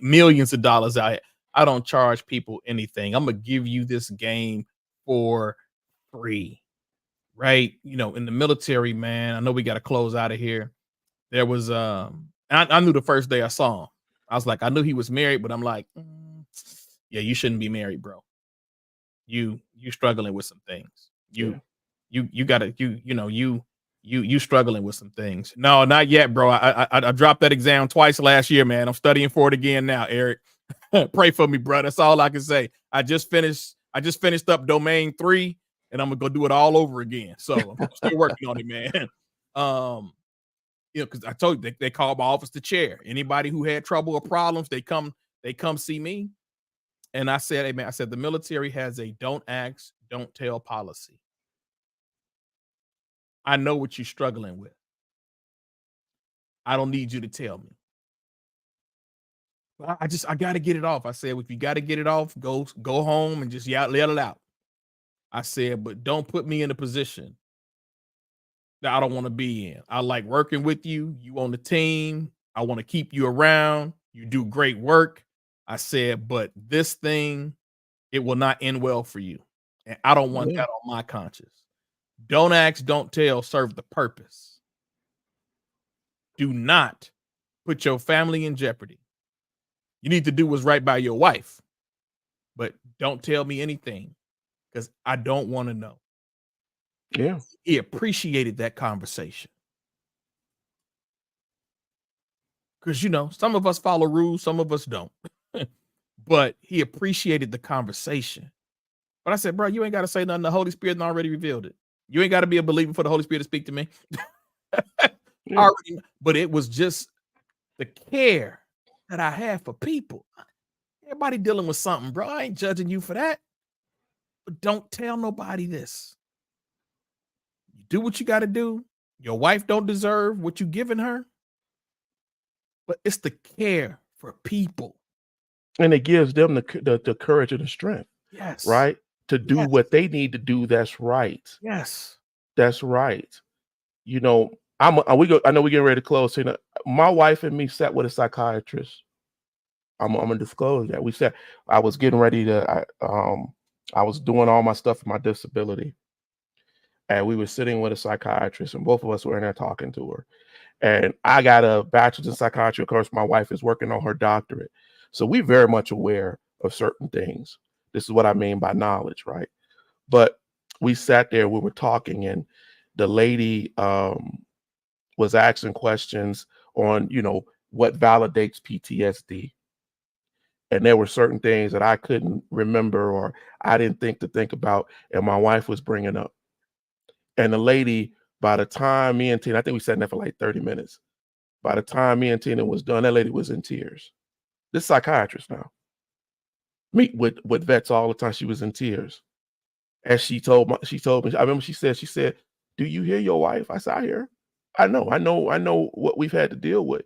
millions of dollars out here. I don't charge people anything. I'm gonna give you this game for free, right? You know, in the military, man. I know we got to close out of here. There was I knew the first day I saw him. I was like, I knew he was married, but I'm like, yeah, you shouldn't be married, bro. You struggling with some things. You gotta you struggling with some things. No, not yet, bro. I dropped that exam twice last year, man. I'm studying for it again now, Eric. Pray for me, bro. That's all I can say. I just finished up domain 3, and I'm gonna go do it all over again. So I'm still working on it, man. Because I told you they called my office the chair. Anybody who had trouble or problems, they come see me. And I said, hey man, I said the military has a don't ask, don't tell policy. I know what you're struggling with. I don't need you to tell me. But I got to get it off. I said, if you got to get it off, go home and just let it out. I said, but don't put me in a position that I don't want to be in. I like working with you. You on the team. I want to keep you around. You do great work. I said, but this thing, it will not end well for you. And I don't want that on my conscience. Don't ask, don't tell, serve the purpose. Do not put your family in jeopardy. You need to do what's right by your wife, but don't tell me anything because I don't want to know. Yeah. He appreciated that conversation. Because, some of us follow rules, some of us don't. But he appreciated the conversation. But I said, bro, you ain't got to say nothing. The Holy Spirit already revealed it. You ain't got to be a believer for the Holy Spirit to speak to me. But it was just the care that I have for people. Everybody dealing with something, bro. I ain't judging you for that. But don't tell nobody this. You do what you got to do. Your wife don't deserve what you giving her. But it's the care for people. And it gives them the courage and the strength. Yes. Right? To do what they need to do. That's right. Yes. That's right. I know we're getting ready to close. My wife and me sat with a psychiatrist. I'm gonna disclose that. We sat, I was getting ready to, I was doing all my stuff for my disability. And we were sitting with a psychiatrist, and both of us were in there talking to her. And I got a bachelor's in psychiatry. Of course, my wife is working on her doctorate. So we're very much aware of certain things. This is what I mean by knowledge, right? But we sat there, we were talking, and the lady was asking questions on, what validates PTSD. And there were certain things that I couldn't remember or I didn't think about, and my wife was bringing up. And the lady, by the time me and Tina, I think we sat there for like 30 minutes. By the time me and Tina was done, that lady was in tears. This psychiatrist now. Meet with vets all the time. She was in tears. As she told me, I remember she said, do you hear your wife? I said, I hear her. I know what we've had to deal with.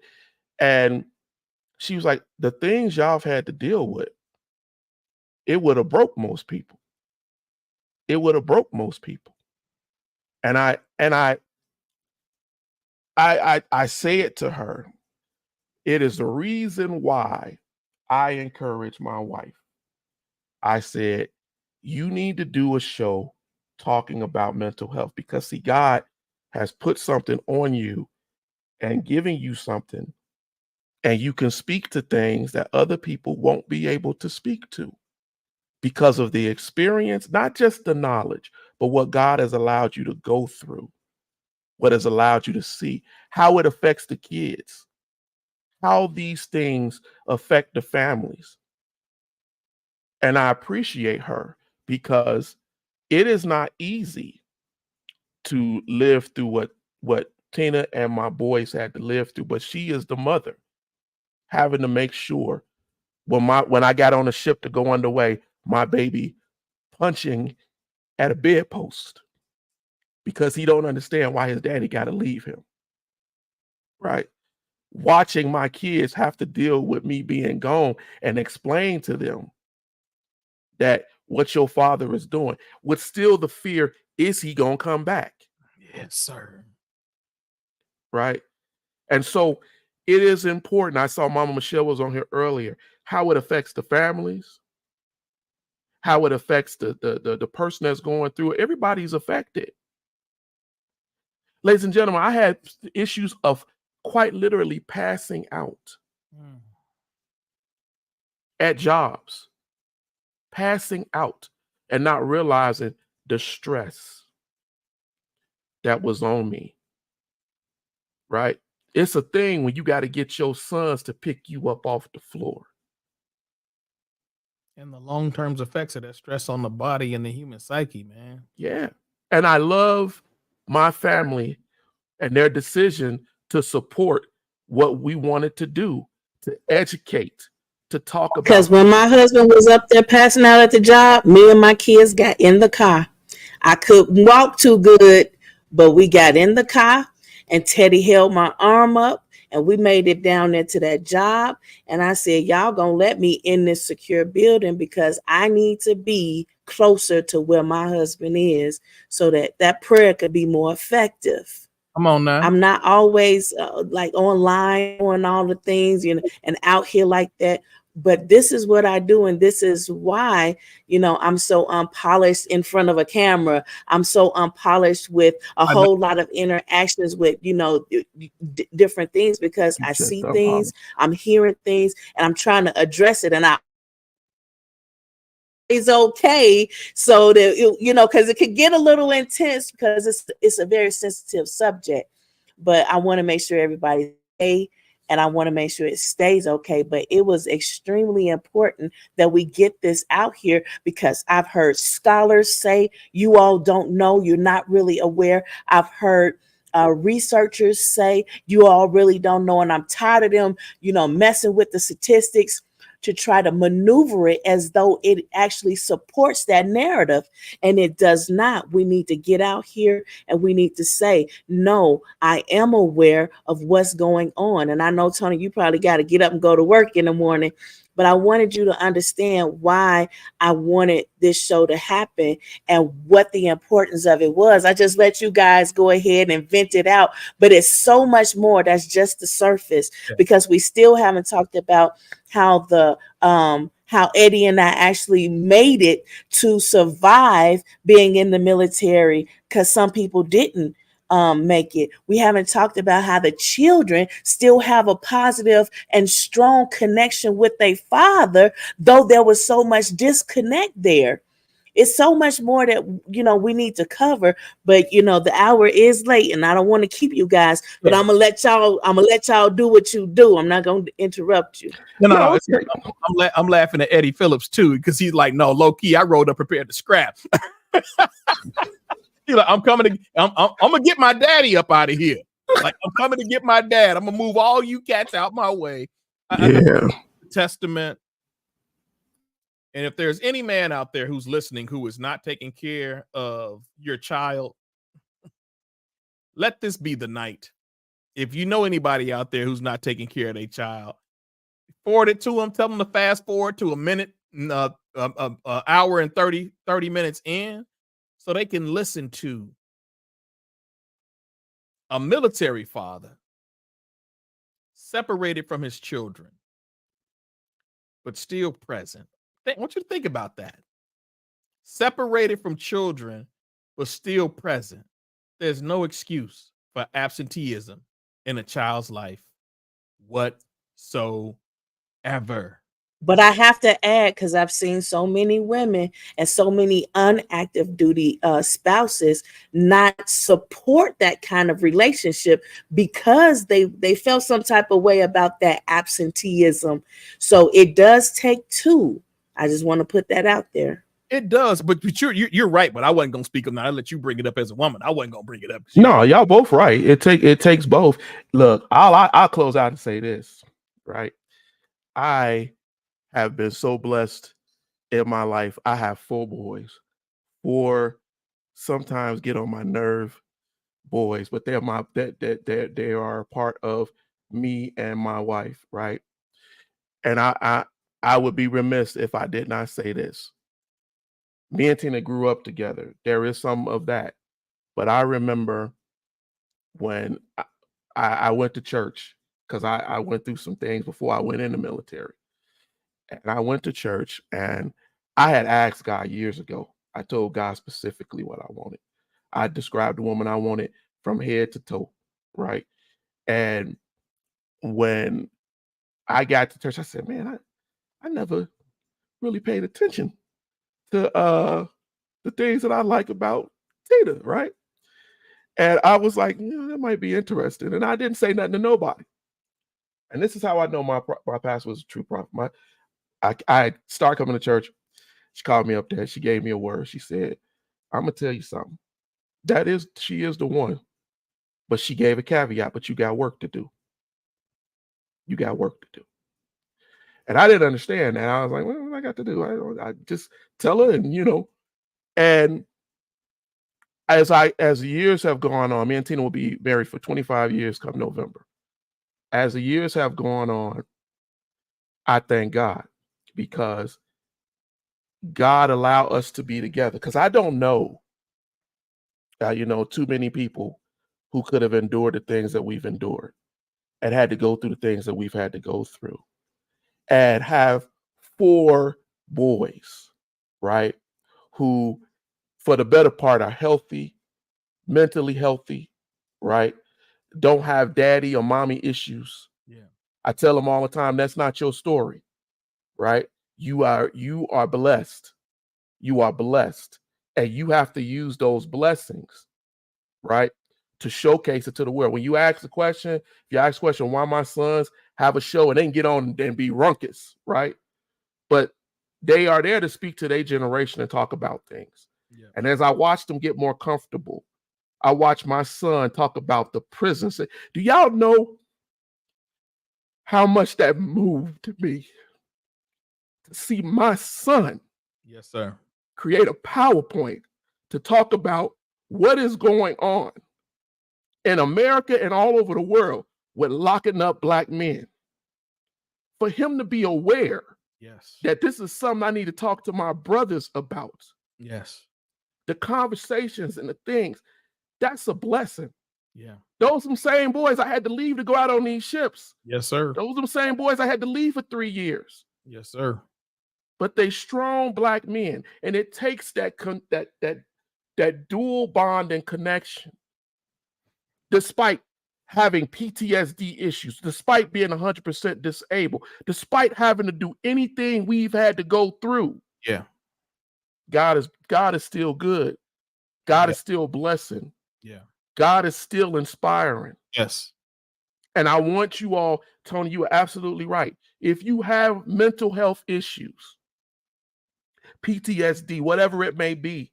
And she was like, the things y'all have had to deal with, it would have broke most people. It would have broke most people. And I say it to her. It is the reason why I encourage my wife. I said, you need to do a show talking about mental health, because see, God has put something on you and giving you something, and you can speak to things that other people won't be able to speak to because of the experience, not just the knowledge, but what God has allowed you to go through, what has allowed you to see, how it affects the kids, how these things affect the families. And I appreciate her because it is not easy to live through what Tina and my boys had to live through, but she is the mother, having to make sure when I got on a ship to go underway, my baby punching at a bedpost because he don't understand why his daddy got to leave him, right? Watching my kids have to deal with me being gone and explain to them that what your father is doing, with still the fear, is he gonna come back? Yes, sir. Right? And so it is important. I saw Mama Michelle was on here earlier, how it affects the families, how it affects the person that's going through it. Everybody's affected. Ladies and gentlemen, I had issues of quite literally passing out at jobs, passing out and not realizing the stress that was on me, right? It's a thing when you got to get your sons to pick you up off the floor. And the long-term effects of that stress on the body and the human psyche, man. Yeah. And I love my family and their decision to support what we wanted to do, to educate, to talk about. Because when my husband was up there passing out at the job, me and my kids got in the car. I couldn't walk too good, but we got in the car and Teddy held my arm up and we made it down there to that job. And I said, y'all gonna let me in this secure building because I need to be closer to where my husband is so that that prayer could be more effective. Come on now. I'm not always like online doing all the things, you know, and out here like that. But this is what I do. And this is why, you know, I'm so unpolished in front of a camera. I'm so unpolished with a whole lot of interactions with, you know, different things because I see things, I'm hearing things, and I'm trying to address it. And I is okay so that you know, because it could get a little intense because it's a very sensitive subject, but I want to make sure everybody's okay and I want to make sure it stays okay. But it was extremely important that we get this out here because I've heard scholars say you all don't know, you're not really aware. I've heard researchers say you all really don't know, and I'm tired of them, you know, messing with the statistics to try to maneuver it as though it actually supports that narrative, and it does not. We need to get out here and we need to say, no, I am aware of what's going on. And I know, Tony, you probably got to get up and go to work in the morning, but I wanted you to understand why I wanted this show to happen and what the importance of it was. I just let you guys go ahead and vent it out, but it's so much more. That's just the surface, because we still haven't talked about how how Eddie and I actually made it to survive being in the military, because some people didn't make it. We haven't talked about how the children still have a positive and strong connection with their father, though there was so much disconnect there. It's so much more that, you know, we need to cover, but you know, the hour is late and I don't want to keep you guys, but I'm gonna let y'all do what you do. I'm not gonna interrupt you. No. I'm laughing at Eddie Phillips too, because he's like, no, low key, I rolled up prepared to scrap. He's like, I'm gonna get my daddy up out of here. Like, I'm coming to get my dad. I'm gonna move all you cats out my way. I know testament. And if there's any man out there who's listening who is not taking care of your child, let this be the night. If you know anybody out there who's not taking care of their child, forward it to them. Tell them to fast forward to a minute, hour and 30 minutes in, so they can listen to a military father separated from his children, but still present. I want you to think about that. separated from children, but still present. There's no excuse for absenteeism in a child's life whatsoever. But I have to add, because I've seen so many women and so many unactive duty spouses not support that kind of relationship because they felt some type of way about that absenteeism. So it does take two. I just want to put that out there. It does, but you're right. But I wasn't gonna speak on that. I let you bring it up as a woman. I wasn't gonna bring it up. No, y'all both right. It takes both. Look, I'll close out and say this, right? I have been so blessed in my life. I have 4 boys. 4 sometimes get on my nerve boys, but they're they are a part of me and my wife, right? And I would be remiss if I did not say this. Me and Tina grew up together. There is some of that. But I remember when I went to church, because I went through some things before I went in the military. And I went to church and I had asked God years ago. I told God specifically what I wanted. I described the woman I wanted from head to toe, right? And when I got to church, I said, man, I never really paid attention to the things that I like about Tina, right? And I was like, that might be interesting. And I didn't say nothing to nobody. And this is how I know my pastor was a true prophet. I started coming to church. She called me up there. She gave me a word. She said, I'm going to tell you something. She is the one. But she gave a caveat, but you got work to do. You got work to do. And I didn't understand that. I was like, well, what do I got to do? I just tell her and, and as the years have gone on, me and Tina will be married for 25 years come November. As the years have gone on, I thank God because God allowed us to be together. Because I don't know, too many people who could have endured the things that we've endured and had to go through the things that we've had to go through and have 4 boys, right? Who, for the better part, are healthy, mentally healthy, right? Don't have daddy or mommy issues. Yeah. I tell them all the time, that's not your story, right? You are blessed. You are blessed. And you have to use those blessings, right? To showcase it to the world. When you ask the question, if you ask the question, why my sons have a show and they can get on and be runkus, right? But they are there to speak to their generation and talk about things. Yeah. And as I watch them get more comfortable, I watch my son talk about the prison. Do y'all know how much that moved me to see my son, yes, sir, create a PowerPoint to talk about what is going on in America and all over the world with locking up Black men? For him to be aware, yes, that this is something I need to talk to my brothers about. Yes. The conversations and the things, that's a blessing. Yeah. Those are the same boys I had to leave to go out on these ships. Yes, sir. Those are the same boys I had to leave for 3 years. Yes, sir. But they strong Black men, and it takes that dual bond and connection. Despite having PTSD issues, despite being 100% disabled, despite having to do anything we've had to go through. Yeah. God is still good. God is still blessing. Yeah. God is still inspiring. Yes. And I want you all, Tony, you are absolutely right. If you have mental health issues, PTSD, whatever it may be,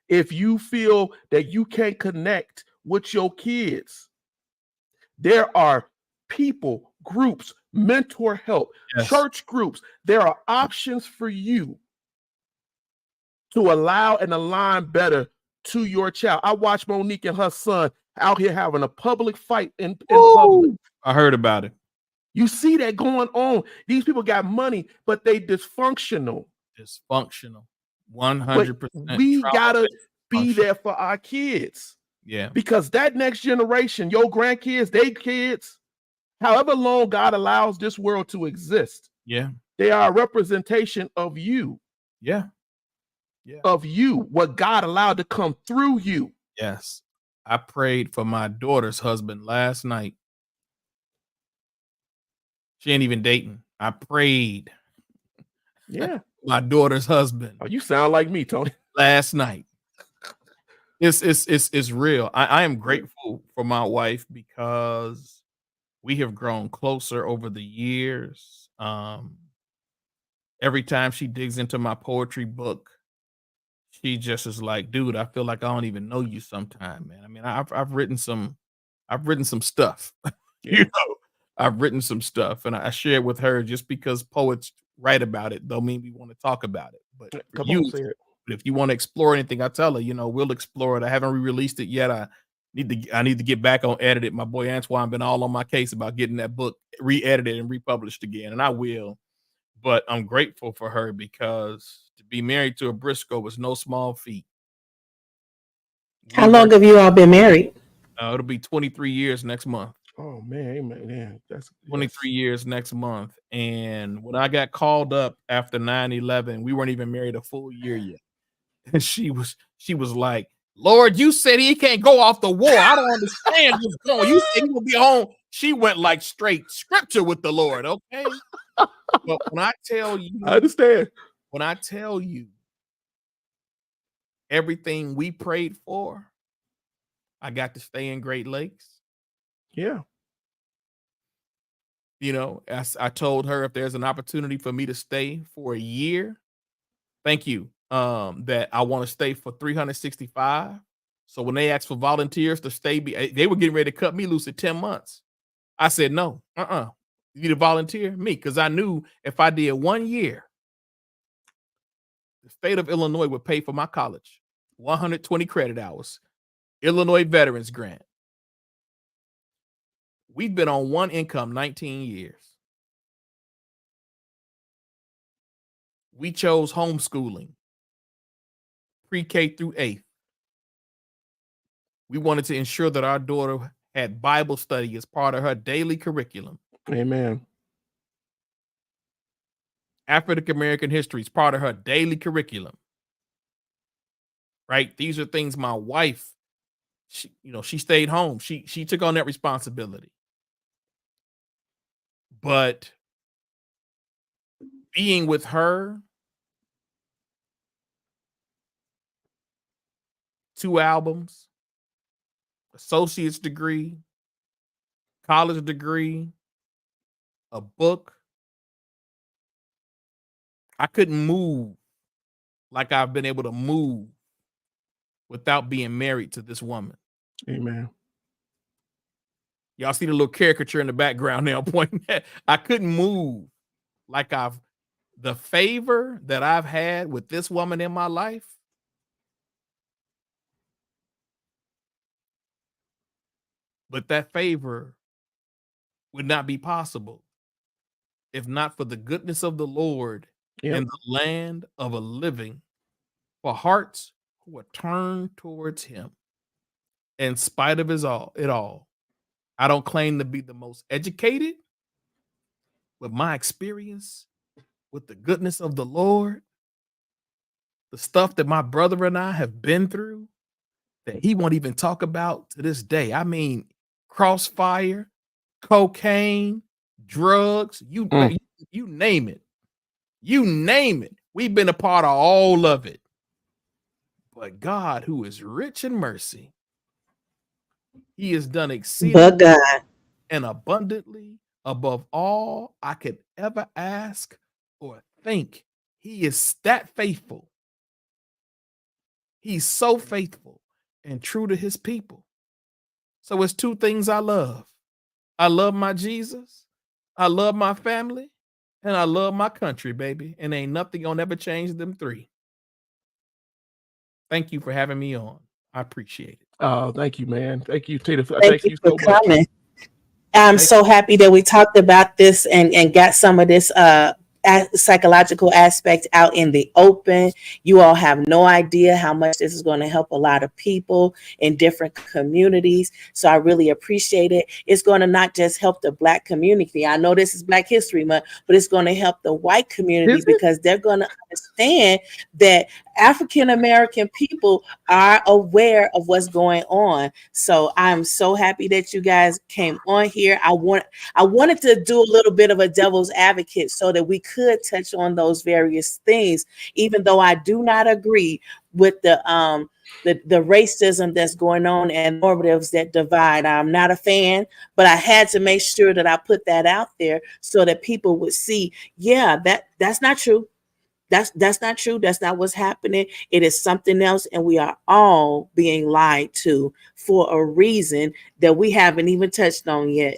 if you feel that you can't connect with your kids, there are people, groups, mentor help, church groups. There are options for you to allow and align better to your child. I watched Monique and her son out here having a public fight in public. I heard about it. You see that going on. These people got money, but they dysfunctional. 100%. We gotta be there for our kids. Yeah. Because that next generation, your grandkids, they kids, however long God allows this world to exist. Yeah. They are a representation of you. Yeah. of you, what God allowed to come through you. Yes. I prayed for my daughter's husband last night. She ain't even dating. I prayed. Yeah. My daughter's husband. Oh, you sound like me, Tony. Last night. It's real. I am grateful for my wife because we have grown closer over the years. Every time she digs into my poetry book, she just is like, dude, I feel like I don't even know you sometime, man. I mean, I've written some stuff. Yeah. You know, I've written some stuff, and I share it with her just because poets write about it don't mean we want to talk about it. But for Come you, on, say it. if you want to explore anything, I tell her, you know, we'll explore it. I haven't re-released it yet. I need to get back on edit. My boy Antoine been all on my case about getting that book re-edited and republished again, and I will. But I'm grateful for her because to be married to a Briscoe was no small feat. How long have you all been married? It'll be 23 years next month. Oh man, amen. Yeah, that's 23 years next month. And when I got called up after 9/11, we weren't even married a full year yet. And she was like, Lord, you said he can't go off the war. I don't understand what's going. You said he will be home. She went like straight scripture with the Lord. Okay. But when I tell you, I understand. When I tell you everything we prayed for, I got to stay in Great Lakes. Yeah. You know, as I told her, if there's an opportunity for me to stay for a year, thank you. That I want to stay for 365. So when they asked for volunteers to stay, they were getting ready to cut me loose at 10 months. I said, no, you need to volunteer me. Cause I knew if I did 1 year, the state of Illinois would pay for my college, 120 credit hours, Illinois Veterans Grant. We've been on one income 19 years. We chose homeschooling, pre-K through 8th. We wanted to ensure that our daughter had Bible study as part of her daily curriculum. Amen. African American history is part of her daily curriculum. Right? These are things my wife, she stayed home. She took on that responsibility. But being with her, 2 albums, associate's degree, college degree, a book. I couldn't move like I've been able to move without being married to this woman. Amen. Y'all see the little caricature in the background now pointing at. I couldn't move like the favor that I've had with this woman in my life. But that favor would not be possible if not for the goodness of the Lord in the land of a living, for hearts who are turned towards him in spite of it all. I don't claim to be the most educated, but my experience with the goodness of the Lord, the stuff that my brother and I have been through that he won't even talk about to this day. I mean, crossfire, cocaine, drugs, you name it. You name it. We've been a part of all of it. But God, who is rich in mercy, he has done exceedingly and abundantly above all I could ever ask or think. He is that faithful. He's so faithful and true to his people. So it's 2 things I love. I love my Jesus. I love my family. And I love my country, baby. And ain't nothing gonna ever change them 3. Thank you for having me on. I appreciate it. Oh, thank you, man. Thank you, Tina. Thank you for coming. I'm so happy that we talked about this and got some of this psychological aspect out in the open. You all have no idea how much this is going to help a lot of people in different communities. So I really appreciate it. It's going to not just help the Black community. I know this is Black History Month, but it's going to help the white community because they're going to understand. understand that African American people are aware of what's going on. So I'm so happy that you guys came on here. I wanted to do a little bit of a devil's advocate so that we could touch on those various things, even though I do not agree with the racism that's going on and normatives that divide. I'm not a fan, but I had to make sure that I put that out there so that people would see, yeah, that's not true. That's not true. That's not what's happening. It is something else, and we are all being lied to for a reason that we haven't even touched on yet.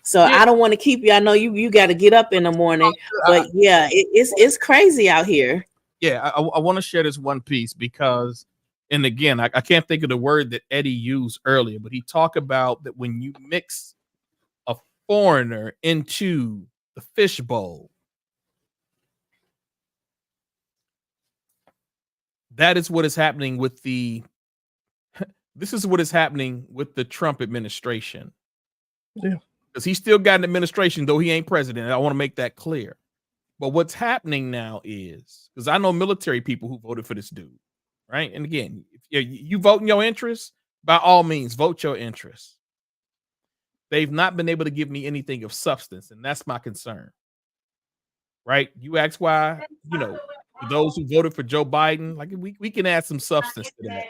So Yeah. I don't want to keep you. I know you got to get up in the morning, but yeah, it's crazy out here. Yeah, I want to share this one piece because, and again, I can't think of the word that Eddie used earlier, but he talked about that when you mix a foreigner into the fishbowl, that is what is happening with this is what is happening with the Trump administration. Yeah. Because he's still got an administration, though he ain't president. I want to make that clear. But what's happening now is, because I know military people who voted for this dude, right? And again, if you vote in your interests, by all means, vote your interests. They've not been able to give me anything of substance, and that's my concern. Right? You ask why, for those who voted for Joe Biden, like we can add some substance to that.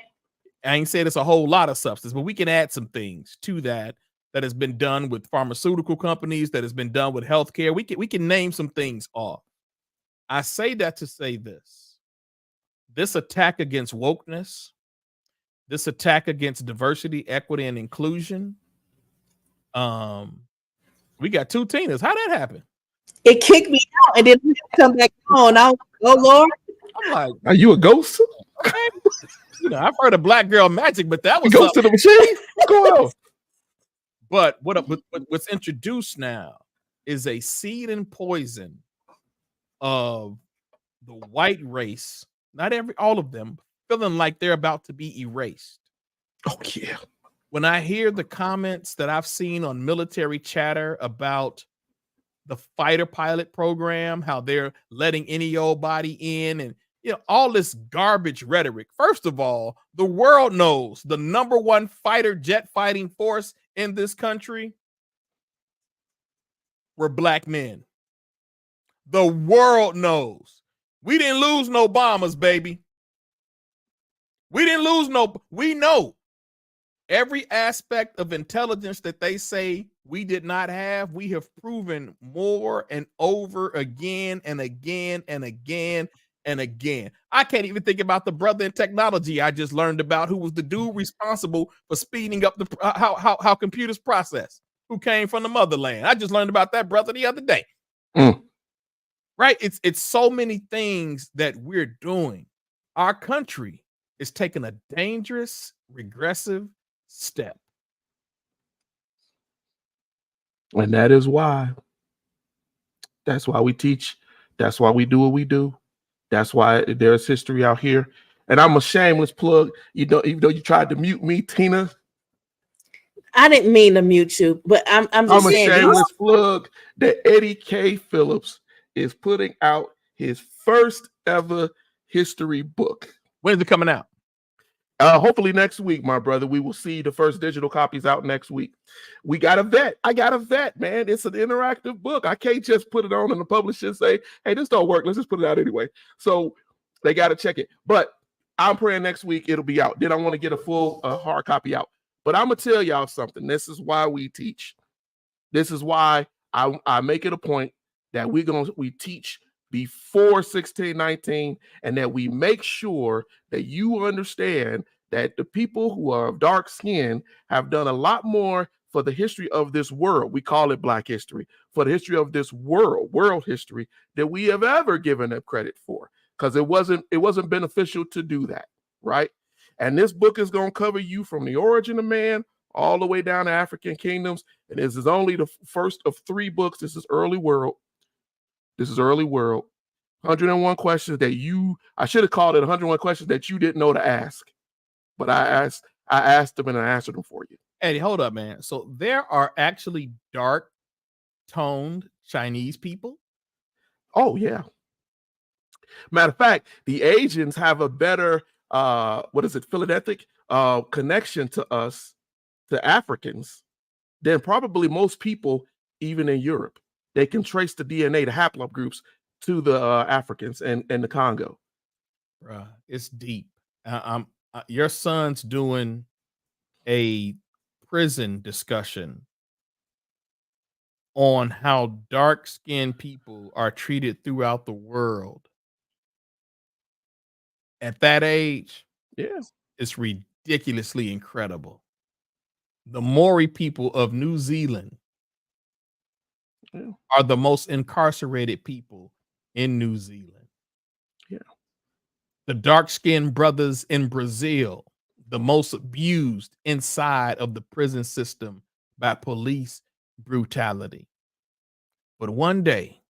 I ain't saying it's a whole lot of substance, but we can add some things to that has been done with pharmaceutical companies, that has been done with healthcare. We can name some things off. I say that to say this attack against wokeness, this attack against diversity, equity, and inclusion. We got two Tinas. How that happen? It kicked me out and then come back on. Oh Lord. I'm like, are you a ghost? Okay. I've heard of Black Girl Magic, but that was Ghost to the machine. What's going on? But what's introduced now is a seed and poison of the white race, not all of them, feeling like they're about to be erased. Oh, yeah. When I hear the comments that I've seen on military chatter about the fighter pilot program, how they're letting any old body in, and all this garbage rhetoric. First of all, the world knows the number one fighter jet fighting force in this country were Black men. The world knows. We didn't lose no bombers, baby. We didn't lose we know every aspect of intelligence that they say we did not have. We have proven more and over again and again and again and again. I can't even think about the brother in technology I just learned about, who was the dude responsible for speeding up how computers process, who came from the motherland. I just learned about that brother the other day. Right? It's so many things that we're doing. Our country is taking a dangerous, regressive step. And that's why we teach. That's why we do what we do. That's why there's history out here. And I'm a shameless plug. Even though you tried to mute me, Tina. I didn't mean to mute you, but I'm just saying. I'm a shameless plug that Eddie K. Phillips is putting out his first ever history book. When is it coming out? Hopefully next week, my brother. We will see the first digital copies out next week. We got a vet. I got a vet, man. It's an interactive book. I can't just put it on and the publisher say, hey, this don't work. Let's just put it out anyway. So they got to check it. But I'm praying next week it'll be out. Then I want to get a full hard copy out. But I'm going to tell y'all something. This is why we teach. This is why I make it a point that we teach before 1619, and that we make sure that you understand that the people who are of dark skin have done a lot more for the history of this world. We call it Black history, for the history of this world history, that we have ever given them credit for, because it wasn't beneficial to do that, right? And this book is going to cover you from the origin of man all the way down to African kingdoms. And this is only the first of 3 books. This is early world. 101 questions that I should have called it 101 questions that you didn't know to ask. But I asked them and I answered them for you. Eddie, hold up, man. So there are actually dark-toned Chinese people? Oh, yeah. Matter of fact, the Asians have a better philatelic connection to us, to Africans, than probably most people, even in Europe. They can trace the DNA, the haplogroups, to the Africans and the Congo. Bruh, it's deep. Your son's doing a prison discussion on how dark-skinned people are treated throughout the world. At that age, Yes, it's ridiculously incredible. The Maori people of New Zealand are the most incarcerated people in New Zealand. Yeah. The dark-skinned brothers in Brazil, the most abused inside of the prison system by police brutality. But one day,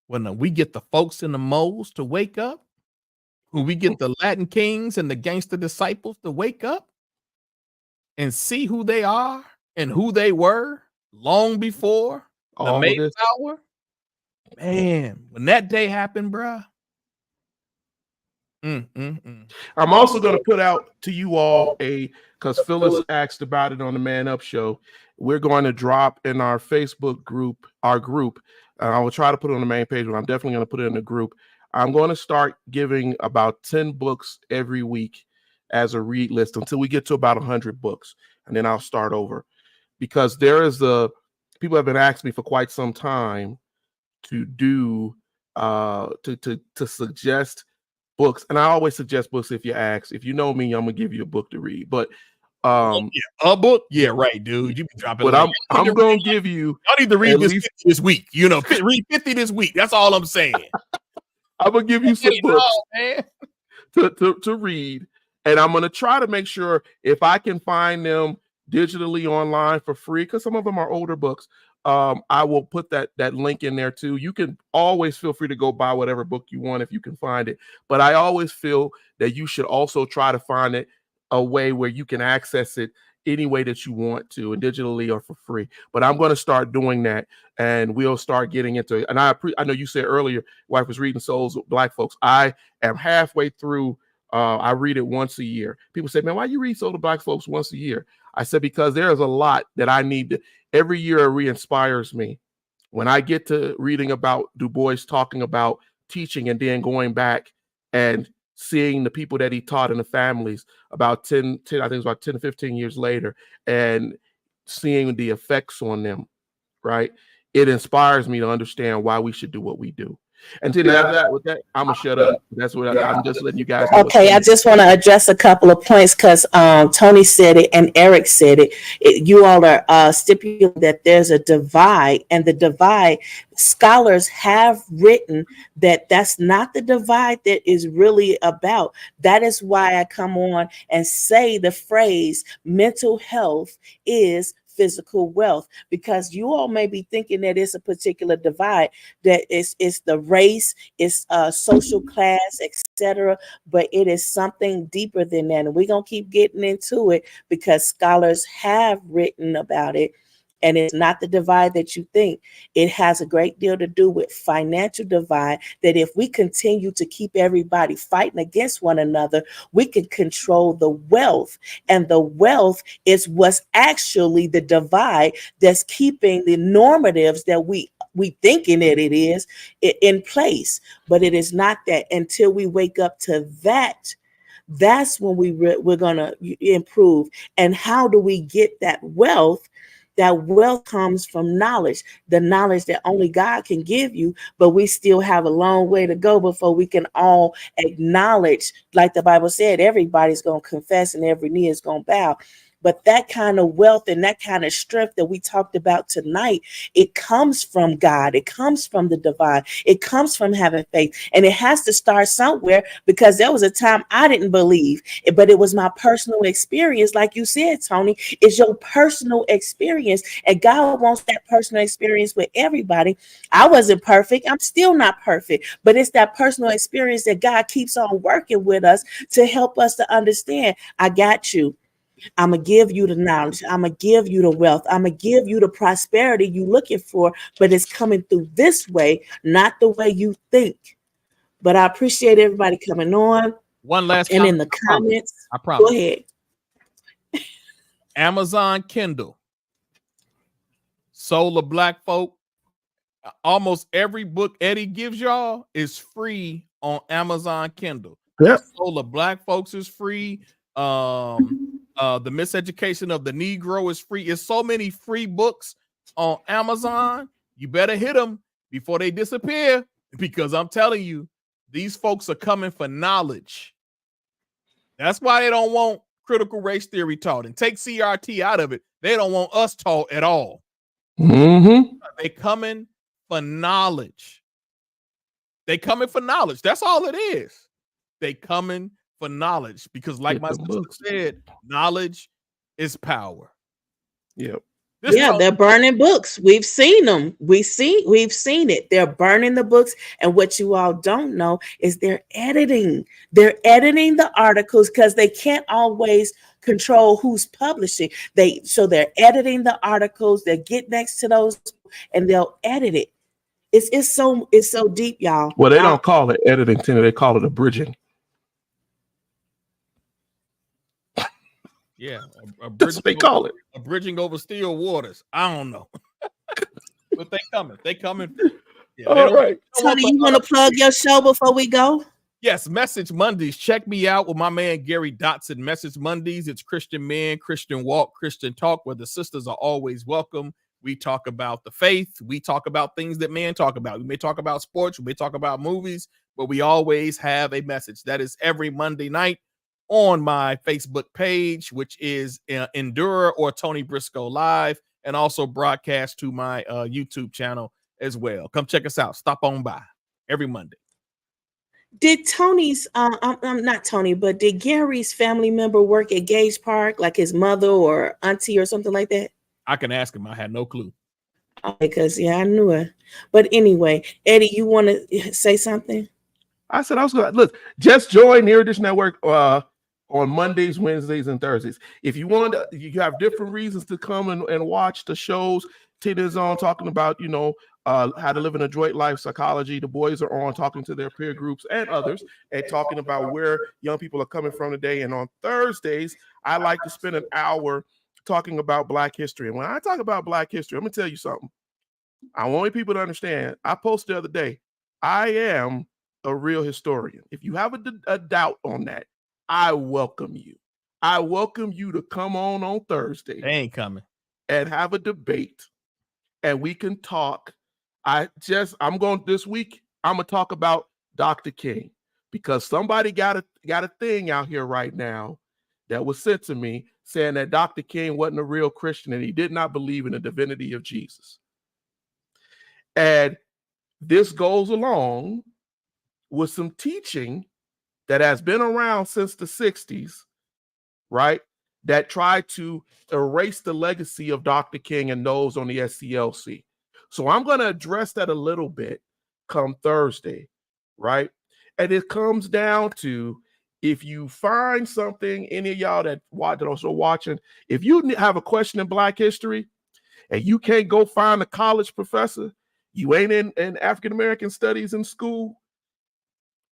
when we get the folks in the moles to wake up, when we get the Latin kings and the gangster disciples to wake up and see who they are and who they were long before the all of this. Mayflower, man, when that day happened, bruh. I'm also going to put out to you all because Phyllis asked about it on the Man Up show. We're going to drop in our Facebook group, I will try to put it on the main page, but I'm definitely going to put it in the group. I'm going to start giving about 10 books every week as a read list until we get to about 100 books. And then I'll start over, because people have been asking me for quite some time to do, to suggest books. And I always suggest books if you ask. If you know me, I'm gonna give you a book to read. But a book, yeah, right, dude. You be dropping. But I'm gonna give you. I need to read this 50 this week. Read 50 this week. That's all I'm saying. I'm gonna give you some books to read, and I'm gonna try to make sure if I can find them digitally online for free, because some of them are older books. I will put that link in there too. You can always feel free to go buy whatever book you want if you can find it. But I always feel that you should also try to find it a way where you can access it any way that you want to, and digitally or for free. But I'm going to start doing that, and we'll start getting into it. And I know you said earlier, wife was reading Souls of Black Folks. I am halfway through. I read it once a year. People say, man, why you read Souls of Black Folks once a year? I said, because there is a lot that I need to. Every year it re-inspires me. When I get to reading about Du Bois talking about teaching and then going back and seeing the people that he taught in the families about 10 I think it was about 10 to 15 years later, and seeing the effects on them, right? It inspires me to understand why we should do what we do. And to have that, with that, I'm gonna shut up. That's what I'm just letting you guys know. Okay, I just want to address a couple of points because Tony said it and Eric said it. You all are stipulating that there's a divide, and the divide, scholars have written that that's not the divide that is really about. That is why I come on and say the phrase mental health is physical wealth, because you all may be thinking that it's a particular divide, that it's the race, it's social class, etc., but it is something deeper than that, and we're gonna keep getting into it because scholars have written about it. And it's not the divide that you think. It has a great deal to do with financial divide, that if we continue to keep everybody fighting against one another, we can control the wealth. And the wealth is what's actually the divide that's keeping the normatives that we thinking that it is in place. But it is not that. Until we wake up to that, that's when we're going to improve. And how do we get that wealth? That wealth comes from knowledge, the knowledge that only God can give you, but we still have a long way to go before we can all acknowledge, like the Bible said, everybody's going to confess and every knee is going to bow. But that kind of wealth and that kind of strength that we talked about tonight, it comes from God. It comes from the divine. It comes from having faith. And it has to start somewhere, because there was a time I didn't believe, but it was my personal experience. Like you said, Tony, it's your personal experience. And God wants that personal experience with everybody. I wasn't perfect. I'm still not perfect. But it's that personal experience that God keeps on working with us to help us to understand. I got you. I'm going to give you the knowledge. I'm going to give you the wealth. I'm going to give you the prosperity you're looking for, but it's coming through this way, not the way you think. But I appreciate everybody coming on. One last And in comment. the comments, I promise. go ahead. Amazon Kindle. Soul of Black Folk. Almost every book Eddie gives y'all is free on Amazon Kindle. Yep. Soul of Black Folks is free. The Miseducation of the Negro is free. It's so many free books on Amazon. You better hit them before they disappear, because I'm telling you, these folks are coming for knowledge. That's why they don't want critical race theory taught. And take CRT out of it. They don't want us taught at all. Mm-hmm. They coming for knowledge. They coming for knowledge. That's all it is. They coming for knowledge, because like my sister said, knowledge is power. Yep. They're burning books. We've seen them. We've seen it. They're burning the books. And what you all don't know is they're editing. They're editing the articles because they can't always control who's publishing. So they're editing the articles. They get next to those and they'll edit it. It's so deep, y'all. Well, they don't call it editing, Tina. They call it abridging. Yeah, That's what they call it. Abridging over still waters. I don't know. But they coming. They coming. Yeah, all right. Tony, you want to plug your show before we go? Yes, Message Mondays. Check me out with my man Gary Dotson. Message Mondays. It's Christian men, Christian walk, Christian talk, where the sisters are always welcome. We talk about the faith. We talk about things that men talk about. We may talk about sports. We may talk about movies, but we always have a message. That is every Monday night on my Facebook page, which is Endura or Tony Briscoe Live, and also broadcast to my YouTube channel as well. Come check us out. Stop on by every Monday. Did Tony's, I'm not Tony, but did Gary's family member work at Gage Park, like his mother or auntie or something like that? I can ask him. I had no clue. Because, I knew it. But anyway, Eddie, you want to say something? I said I was going to look. Just join the Erudition Network on Mondays, Wednesdays, and Thursdays. If you want, you have different reasons to come and watch the shows. Tina's on talking about, how to live an adroit life, psychology. The boys are on talking to their peer groups and others and talking about where young people are coming from today. And on Thursdays, I like to spend an hour talking about Black history. And when I talk about Black history, I'm going to tell you something. I want people to understand. I posted the other day, I am a real historian. If you have a doubt on that, I welcome you. I welcome you to come on Thursday. They ain't coming. And have a debate. And we can talk. This week, I'm going to talk about Dr. King, because somebody got a thing out here right now that was sent to me saying that Dr. King wasn't a real Christian and he did not believe in the divinity of Jesus. And this goes along with some teaching that has been around since the 60s, right? That tried to erase the legacy of Dr. King and those on the SCLC. So I'm going to address that a little bit come Thursday, right? And it comes down to, if you find something, any of y'all that also watching, if you have a question in Black history and you can't go find a college professor, you ain't in African-American studies in school,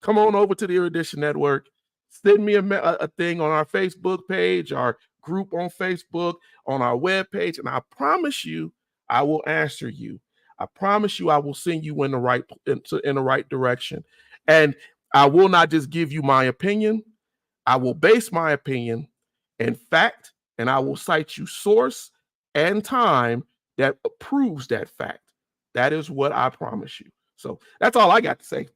come on over to the Erudition Network. Send me a thing on our Facebook page, our group on Facebook, on our webpage, and I promise you, I will answer you. I promise you, I will send you in the right direction. And I will not just give you my opinion. I will base my opinion in fact, and I will cite you source and time that proves that fact. That is what I promise you. So that's all I got to say.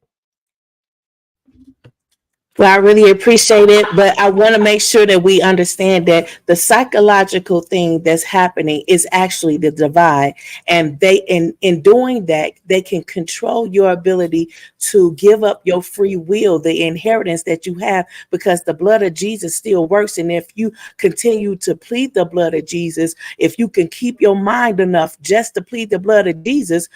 Well, I really appreciate it, but I want to make sure that we understand that the psychological thing that's happening is actually the divide. And in doing that, they can control your ability to give up your free will, the inheritance that you have, because the blood of Jesus still works. And if you continue to plead the blood of Jesus, if you can keep your mind enough just to plead the blood of Jesus,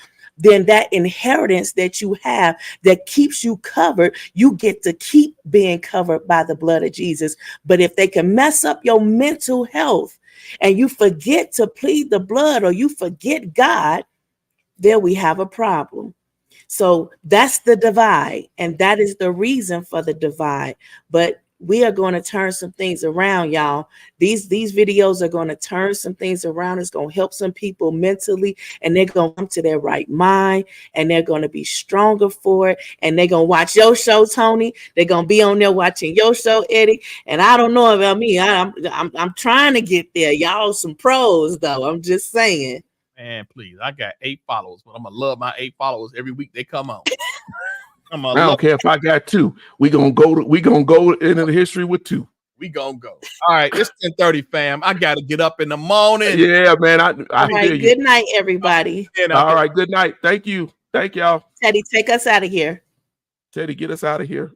then that inheritance that you have that keeps you covered, you get to keep being covered by the blood of Jesus. But if they can mess up your mental health and you forget to plead the blood, or you forget God, there we have a problem. So that's the divide, and that is the reason for the divide. But we are going to turn some things around, y'all. These videos are going to turn some things around. It's going to help some people mentally, and they're going to come to their right mind, and they're going to be stronger for it. And they're going to watch your show, Tony. They're going to be on there watching your show, Eddie. And I don't know about me. I'm trying to get there. Y'all some pros, though. I'm just saying. Man, please. I got 8 followers, but I'm gonna love my 8 followers every week they come on. I don't care if I got 2. We gonna go into the history with 2. We gonna go. All right, it's 10:30, fam. I gotta get up in the morning. Yeah, man. I All hear right, you. good night, everybody. All right, good night. Thank you. Thank y'all. Teddy, take us out of here. Teddy, get us out of here.